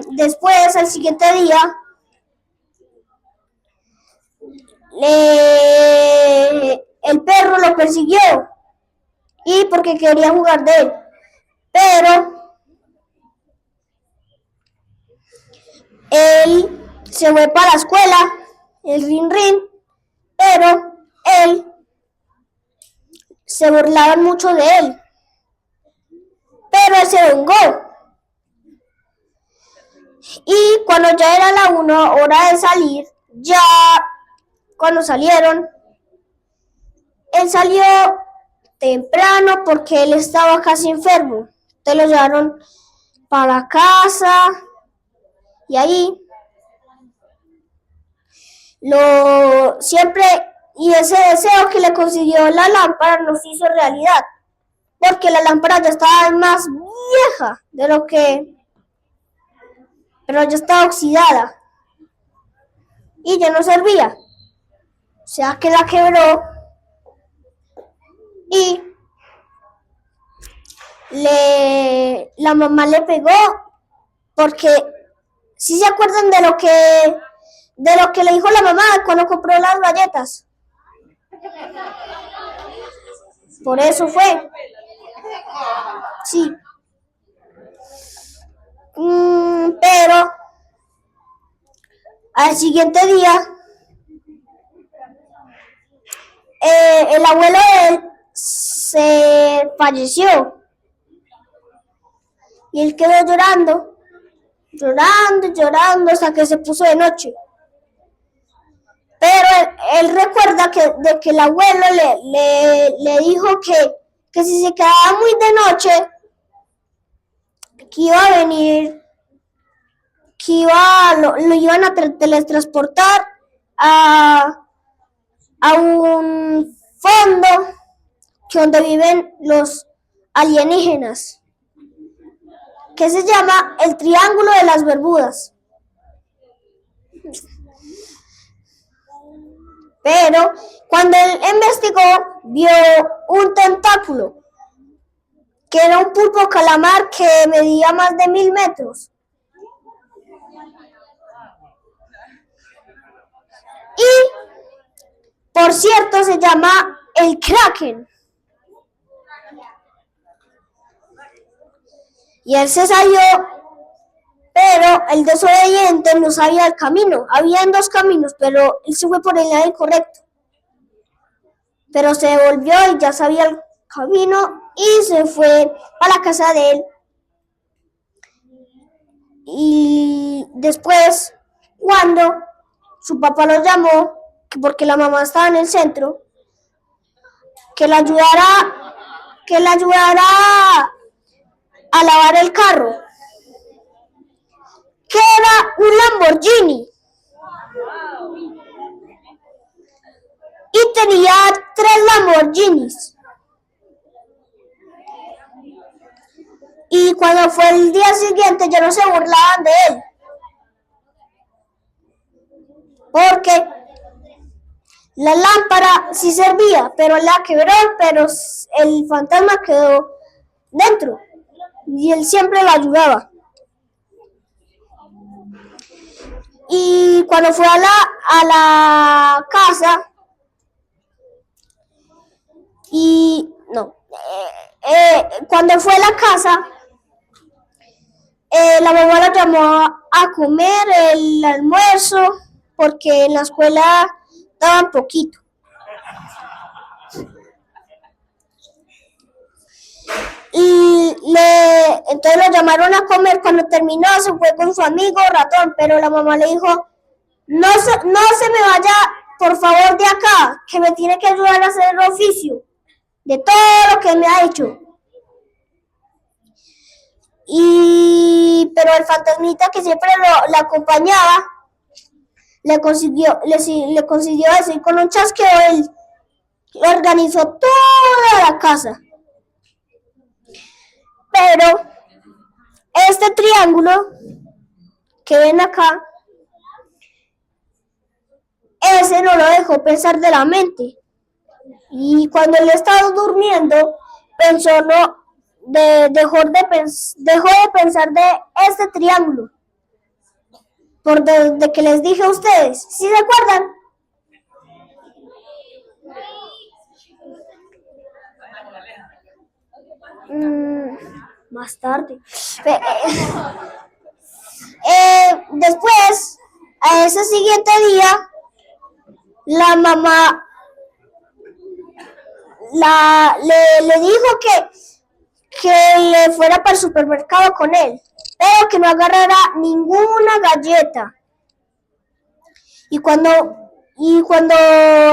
Después, al siguiente día, el perro lo persiguió y porque quería jugar de él, pero él se fue para la escuela, el Rin Rin, pero él se burlaban mucho de él, pero él se vengó. Y cuando ya era la hora de salir, ya cuando salieron, él salió temprano porque él estaba casi enfermo. Entonces lo llevaron para casa y ahí y ese deseo que le consiguió la lámpara no se hizo realidad, porque la lámpara ya estaba más vieja pero ya estaba oxidada y ya no servía. O sea que la quebró y la mamá le pegó, porque ¿sí se acuerdan de lo que le dijo la mamá cuando compró las galletas? Por eso fue. Sí. Pero al siguiente día, el abuelo de él se falleció. Y él quedó llorando, hasta que se puso de noche. Pero él recuerda de que el abuelo le dijo que si se quedaba muy de noche, que iba a venir, lo iban a teletransportar a un fondo donde viven los alienígenas, que se llama el Triángulo de las Bermudas. Pero cuando él investigó, vio un tentáculo, que era un pulpo calamar que medía más de 1000 metros. Y, por cierto, se llama el Kraken. Y él se salió, pero el desobediente no sabía el camino. Habían 2 caminos, pero él se fue por el lado incorrecto. Pero se devolvió y ya sabía el camino y se fue a la casa de él. Y después, cuando su papá lo llamó, porque la mamá estaba en el centro, que le ayudara a lavar el carro, que era un Lamborghini. Y tenía 3 Lamborghinis. Y cuando fue el día siguiente ya no se burlaban de él. Porque la lámpara sí servía, pero la quebró, pero el fantasma quedó dentro. Y él siempre lo ayudaba. Y cuando fue a la casa, cuando fue a la casa, la mamá lo llamó a comer el almuerzo, porque en la escuela daban poquito. Y entonces lo llamaron a comer. Cuando terminó, se fue con su amigo ratón, pero la mamá le dijo: no se me vaya, por favor, de acá, que me tiene que ayudar a hacer el oficio de todo lo que me ha hecho. Pero el fantasmita que siempre la acompañaba le consiguió eso, y con un chasqueo él organizó toda la casa. Pero este triángulo que ven acá, ese no lo dejó pensar de la mente. Y cuando él estaba durmiendo, dejó de pensar de este triángulo. Por desde que les dije a ustedes, ¿sí se acuerdan? Más tarde. Después, a ese siguiente día, la mamá le dijo que le fuera para el supermercado con él, pero que no agarrara ninguna galleta. Y cuando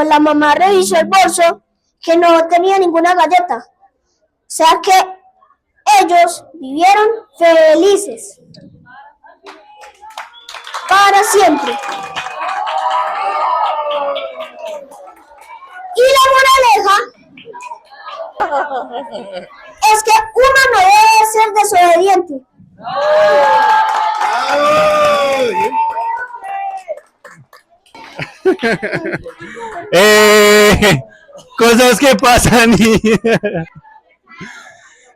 la mamá revisó el bolso, que no tenía ninguna galleta. O sea que ellos vivieron felices para siempre. Y la moraleja es que uno no debe ser desobediente. Cosas que pasan.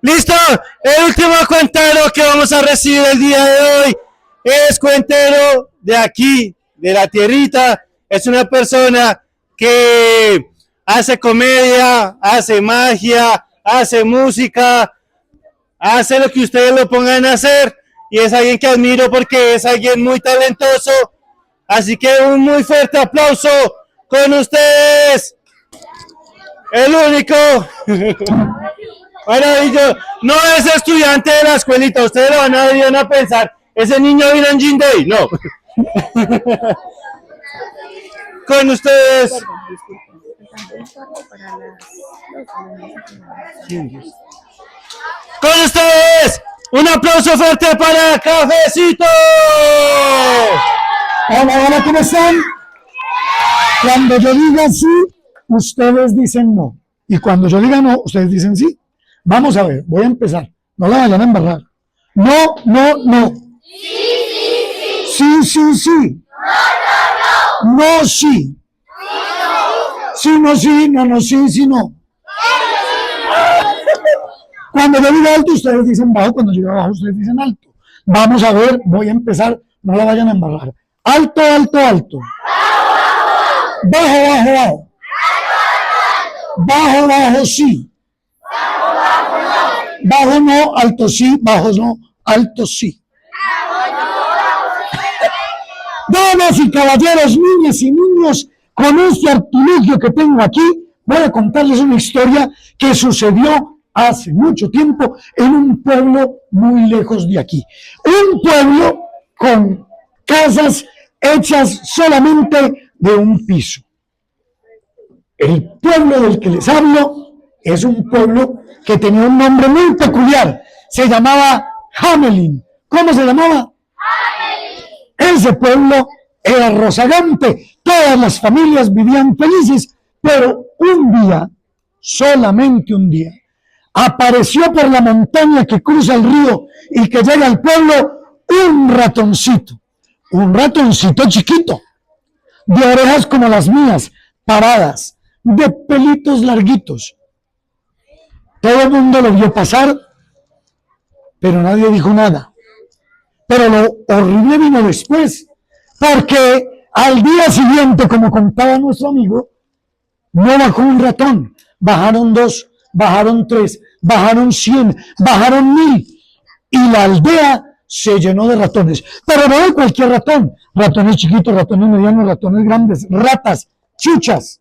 Listo, el último cuentero que vamos a recibir el día de hoy es cuentero de aquí, de la tierrita. Es una persona que hace comedia, hace magia, hace música, hace lo que ustedes lo pongan a hacer y es alguien que admiro porque es alguien muy talentoso. Así que un muy fuerte aplauso con ustedes. El único. Bueno, y yo, no es estudiante de la escuelita, ustedes lo van a pensar, ese niño vino en Jean Day, no. Con ustedes. Con ustedes, un aplauso fuerte para Cafecito. Hola, hola, ¿cómo están? Cuando yo diga sí, ustedes dicen no. Y cuando yo diga no, ustedes dicen sí. Vamos a ver, voy a empezar. No la vayan a embarrar. No, no, no. Sí, sí, sí. No, sí. Sí, no, sí, no, no, sí, sí, no. Cuando yo diga alto, ustedes dicen bajo. Cuando yo diga bajo, ustedes dicen alto. Vamos a ver, voy a empezar. No la vayan a embarrar. Alto, alto, alto. Bajo, bajo, bajo. Bajo, bajo, sí. Bajo no, alto sí, bajo no, alto sí. Damas y caballeros, niñas y niños, con este artilugio que tengo aquí, voy a contarles una historia que sucedió hace mucho tiempo en un pueblo muy lejos de aquí. Un pueblo con casas hechas solamente de un piso. El pueblo del que les hablo es un pueblo que tenía un nombre muy peculiar. Se llamaba Hamelin. ¿Cómo se llamaba? Hamelin. Ese pueblo era rozagante. Todas las familias vivían felices, pero un día, solamente un día, apareció por la montaña que cruza el río y que llega al pueblo un ratoncito chiquito, de orejas como las mías, paradas, de pelitos larguitos. Todo el mundo lo vio pasar, pero nadie dijo nada. Pero lo horrible vino después, porque al día siguiente, como contaba nuestro amigo, no bajó un ratón, bajaron 2, bajaron 3, bajaron 100, bajaron 1000, y la aldea se llenó de ratones. Pero no de cualquier ratón, ratones chiquitos, ratones medianos, ratones grandes, ratas, chuchas.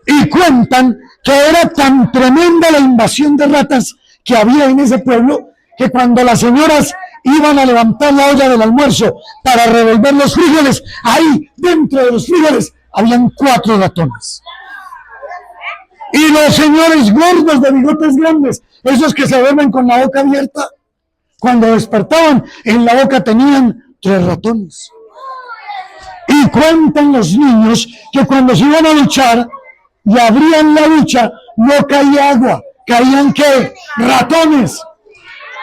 Y cuentan que era tan tremenda la invasión de ratas que había en ese pueblo, que cuando las señoras iban a levantar la olla del almuerzo para revolver los frijoles, ahí dentro de los frijoles habían 4 ratones. Y los señores gordos de bigotes grandes, esos que se duermen con la boca abierta, cuando despertaban en la boca tenían 3 ratones. Y cuentan los niños que cuando se iban a duchar y abrían la ducha, no caía agua, caían ¿qué? Ratones.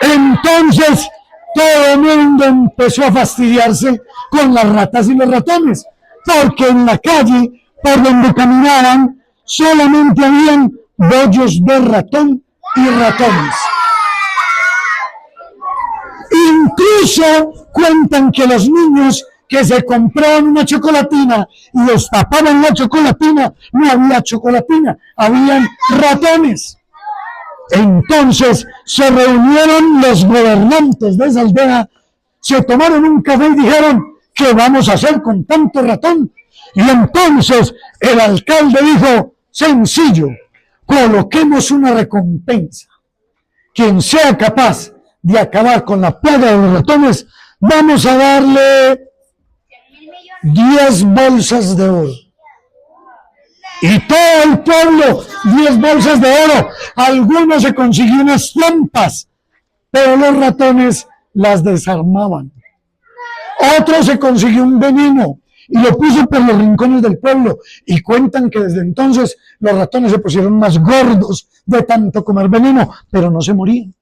Entonces todo el mundo empezó a fastidiarse con las ratas y los ratones, porque en la calle por donde caminaban solamente habían bollos de ratón y ratones. Incluso cuentan que los niños que se compraban una chocolatina y destapaban la chocolatina, no había chocolatina, habían ratones. Entonces se reunieron los gobernantes de esa aldea, se tomaron un café y dijeron, ¿qué vamos a hacer con tanto ratón? Y entonces el alcalde dijo, sencillo, coloquemos una recompensa. Quien sea capaz de acabar con la plaga de los ratones, vamos a darle 10 bolsas de oro. Y todo el pueblo, 10 bolsas de oro. Algunos se consiguió unas trampas, pero los ratones las desarmaban. Otro se consiguió un veneno y lo puso por los rincones del pueblo. Y cuentan que desde entonces los ratones se pusieron más gordos de tanto comer veneno, pero no se morían.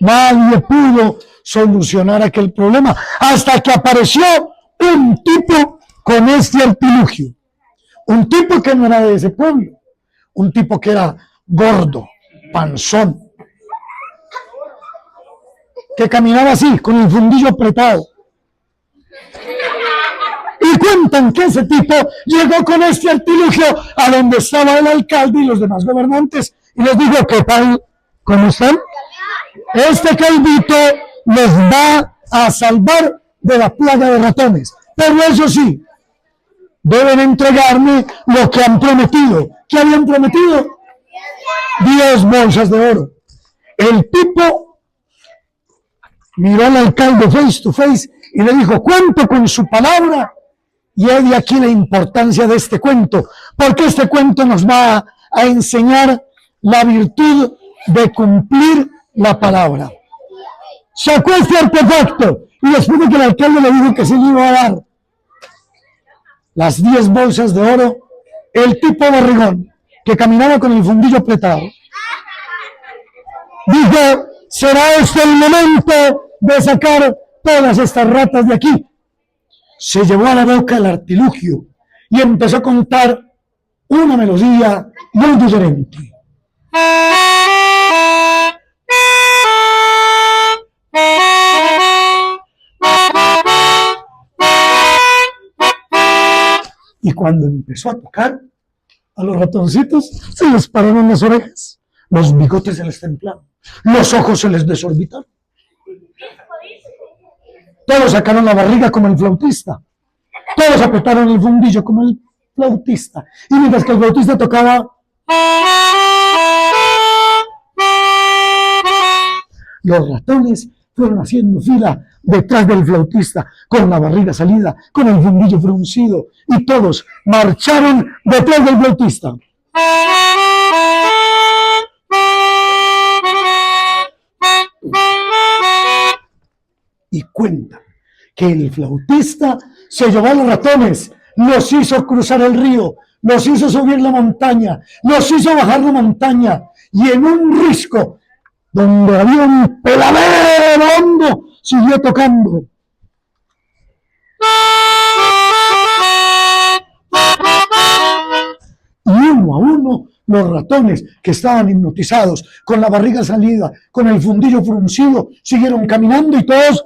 Nadie pudo solucionar aquel problema hasta que apareció un tipo con este artilugio. Un tipo que no era de ese pueblo. Un tipo que era gordo, panzón, que caminaba así, con el fundillo apretado. Y cuentan que ese tipo llegó con este artilugio a donde estaba el alcalde y los demás gobernantes y les dijo: ¿qué tal? ¿Cómo están? Este calvito les va a salvar de la plaga de ratones. Pero eso sí, deben entregarme lo que han prometido. ¿Qué habían prometido? 10 bolsas de oro. El tipo miró al alcalde face to face y le dijo: cuento con su palabra. Y he de aquí la importancia de este cuento, porque este cuento nos va a enseñar la virtud de cumplir la palabra. Sacó este artefacto y después de que el alcalde le dijo que se le iba a dar las 10 bolsas de oro, el tipo barrigón que caminaba con el fundillo apretado dijo: será este el momento de sacar todas estas ratas de aquí. Se llevó a la boca el artilugio y empezó a contar una melodía muy diferente. Y cuando empezó a tocar, a los ratoncitos se les pararon las orejas, los bigotes se les templaron, los ojos se les desorbitaron. Todos sacaron la barriga como el flautista, todos apretaron el fundillo como el flautista, y mientras que el flautista tocaba, los ratones fueron haciendo fila detrás del flautista, con la barriga salida, con el fundillo fruncido, y todos marcharon detrás del flautista. Y cuentan que el flautista se llevó a los ratones, los hizo cruzar el río, los hizo subir la montaña, los hizo bajar la montaña, y en un risco donde había un peladero hondo, siguió tocando. Y uno a uno, los ratones que estaban hipnotizados, con la barriga salida, con el fundillo fruncido, siguieron caminando y todos...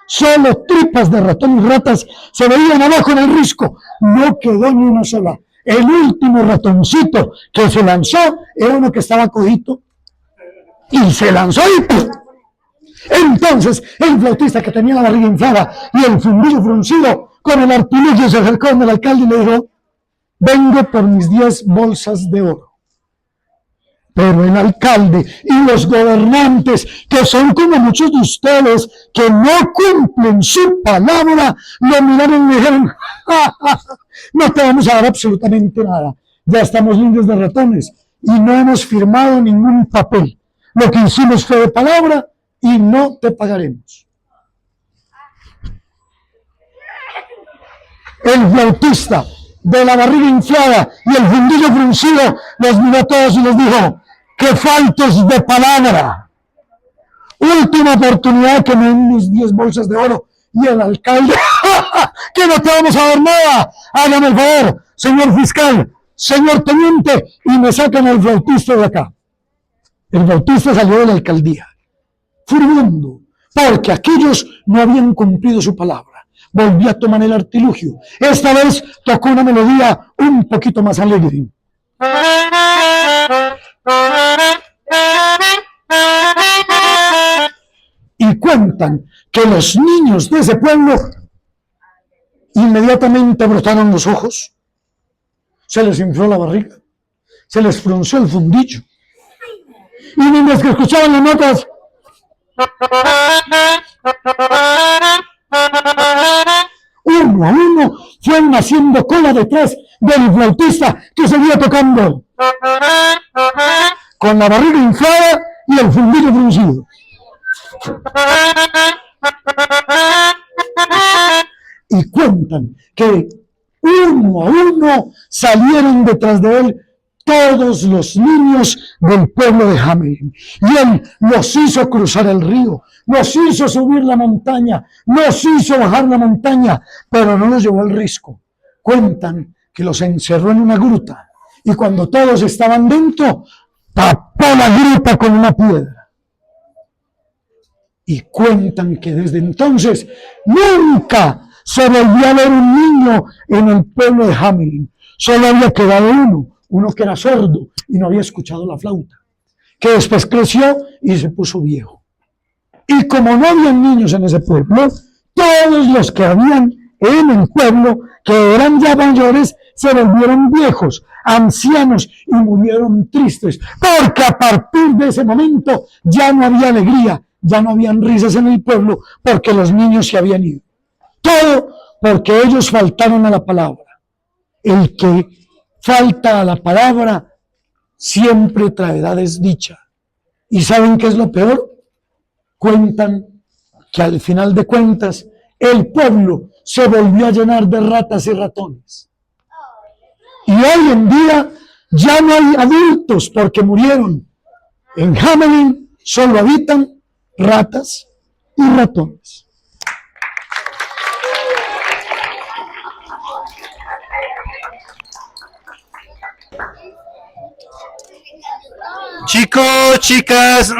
Solo tripas de ratón y ratas se veían abajo en el risco. No quedó ni una sola. El último ratoncito que se lanzó era uno que estaba cojito y se lanzó y ¡pum! Entonces el flautista, que tenía la barriga inflada y el fundillo fruncido, con el artilugio se acercó al alcalde y le dijo: vengo por mis 10 bolsas de oro. Pero el alcalde y los gobernantes, que son como muchos de ustedes, que no cumplen su palabra, lo miraron y le dijeron: ¡ja, ja, ja! No te vamos a dar absolutamente nada. Ya estamos libres de ratones y no hemos firmado ningún papel. Lo que hicimos fue de palabra y no te pagaremos. El flautista, de la barriga inflada y el fundillo fruncido, los miró a todos y les dijo: ¡qué faltos de palabra! Última oportunidad que me den mis 10 bolsas de oro. Y el alcalde: ¡que no te vamos a dar nada! Hágame el favor, señor fiscal, señor teniente, y me sacan al flautista de acá. El flautista salió de la alcaldía, furibundo, porque aquellos no habían cumplido su palabra. Volvió a tomar el artilugio. Esta vez tocó una melodía un poquito más alegre. Y cuentan que los niños de ese pueblo inmediatamente brotaron los ojos, se les infló la barriga, se les frunció el fundillo, y mientras que escuchaban las notas, uno a uno fueron haciendo cola detrás del flautista que seguía tocando, con la barriga inflada y el fundillo fruncido. Y cuentan que uno a uno salieron detrás de él todos los niños del pueblo de Hamelin. Y él los hizo cruzar el río, los hizo subir la montaña, los hizo bajar la montaña, pero no los llevó al risco. Cuentan que los encerró en una gruta y cuando todos estaban dentro, tapó la gruta con una piedra. Y cuentan que desde entonces nunca se volvió a ver un niño en el pueblo de Hamelin. Solo había quedado uno que era sordo y no había escuchado la flauta, que después creció y se puso viejo. Y como no había niños en ese pueblo, todos los que habían en el pueblo, que eran ya mayores, se volvieron viejos, ancianos y murieron tristes, porque a partir de ese momento ya no había alegría, ya no habían risas en el pueblo, porque los niños se habían ido. Todo porque ellos faltaron a la palabra. El que falta a la palabra siempre traerá desdicha. ¿Y saben qué es lo peor? Cuentan que al final de cuentas el pueblo se volvió a llenar de ratas y ratones. Y hoy en día ya no hay adultos porque murieron. En Hamelin solo habitan ratas y ratones. Chicos, chicas,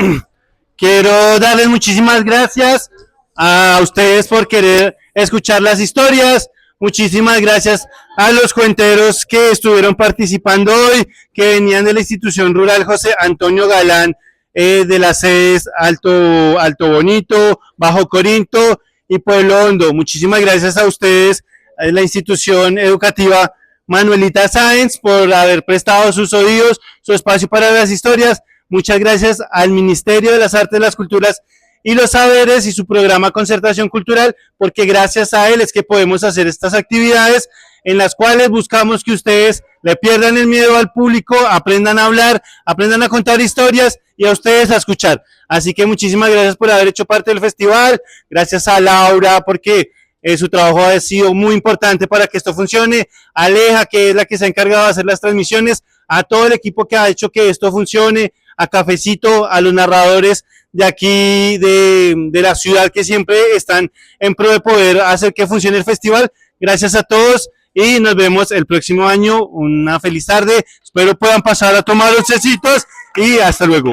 quiero darles muchísimas gracias a ustedes por querer escuchar las historias. Muchísimas gracias a los cuenteros que estuvieron participando hoy, que venían de la institución rural José Antonio Galán, de las sedes Alto Bonito, Bajo Corinto y Pueblo Hondo. Muchísimas gracias a ustedes, a la institución educativa Manuelita Sáenz, por haber prestado sus oídos, su espacio para las historias. Muchas gracias al Ministerio de las Artes, las Culturas y los Saberes y su programa Concertación Cultural, porque gracias a él es que podemos hacer estas actividades en las cuales buscamos que ustedes le pierdan el miedo al público, aprendan a hablar, aprendan a contar historias y a ustedes a escuchar. Así que muchísimas gracias por haber hecho parte del festival, gracias a Laura porque su trabajo ha sido muy importante para que esto funcione, a Aleja, que es la que se ha encargado de hacer las transmisiones, a todo el equipo que ha hecho que esto funcione, a Cafecito, a los narradores de aquí, de la ciudad, que siempre están en pro de poder hacer que funcione el festival. Gracias a todos y nos vemos el próximo año. Una feliz tarde, espero puedan pasar a tomar dulcecitos y hasta luego.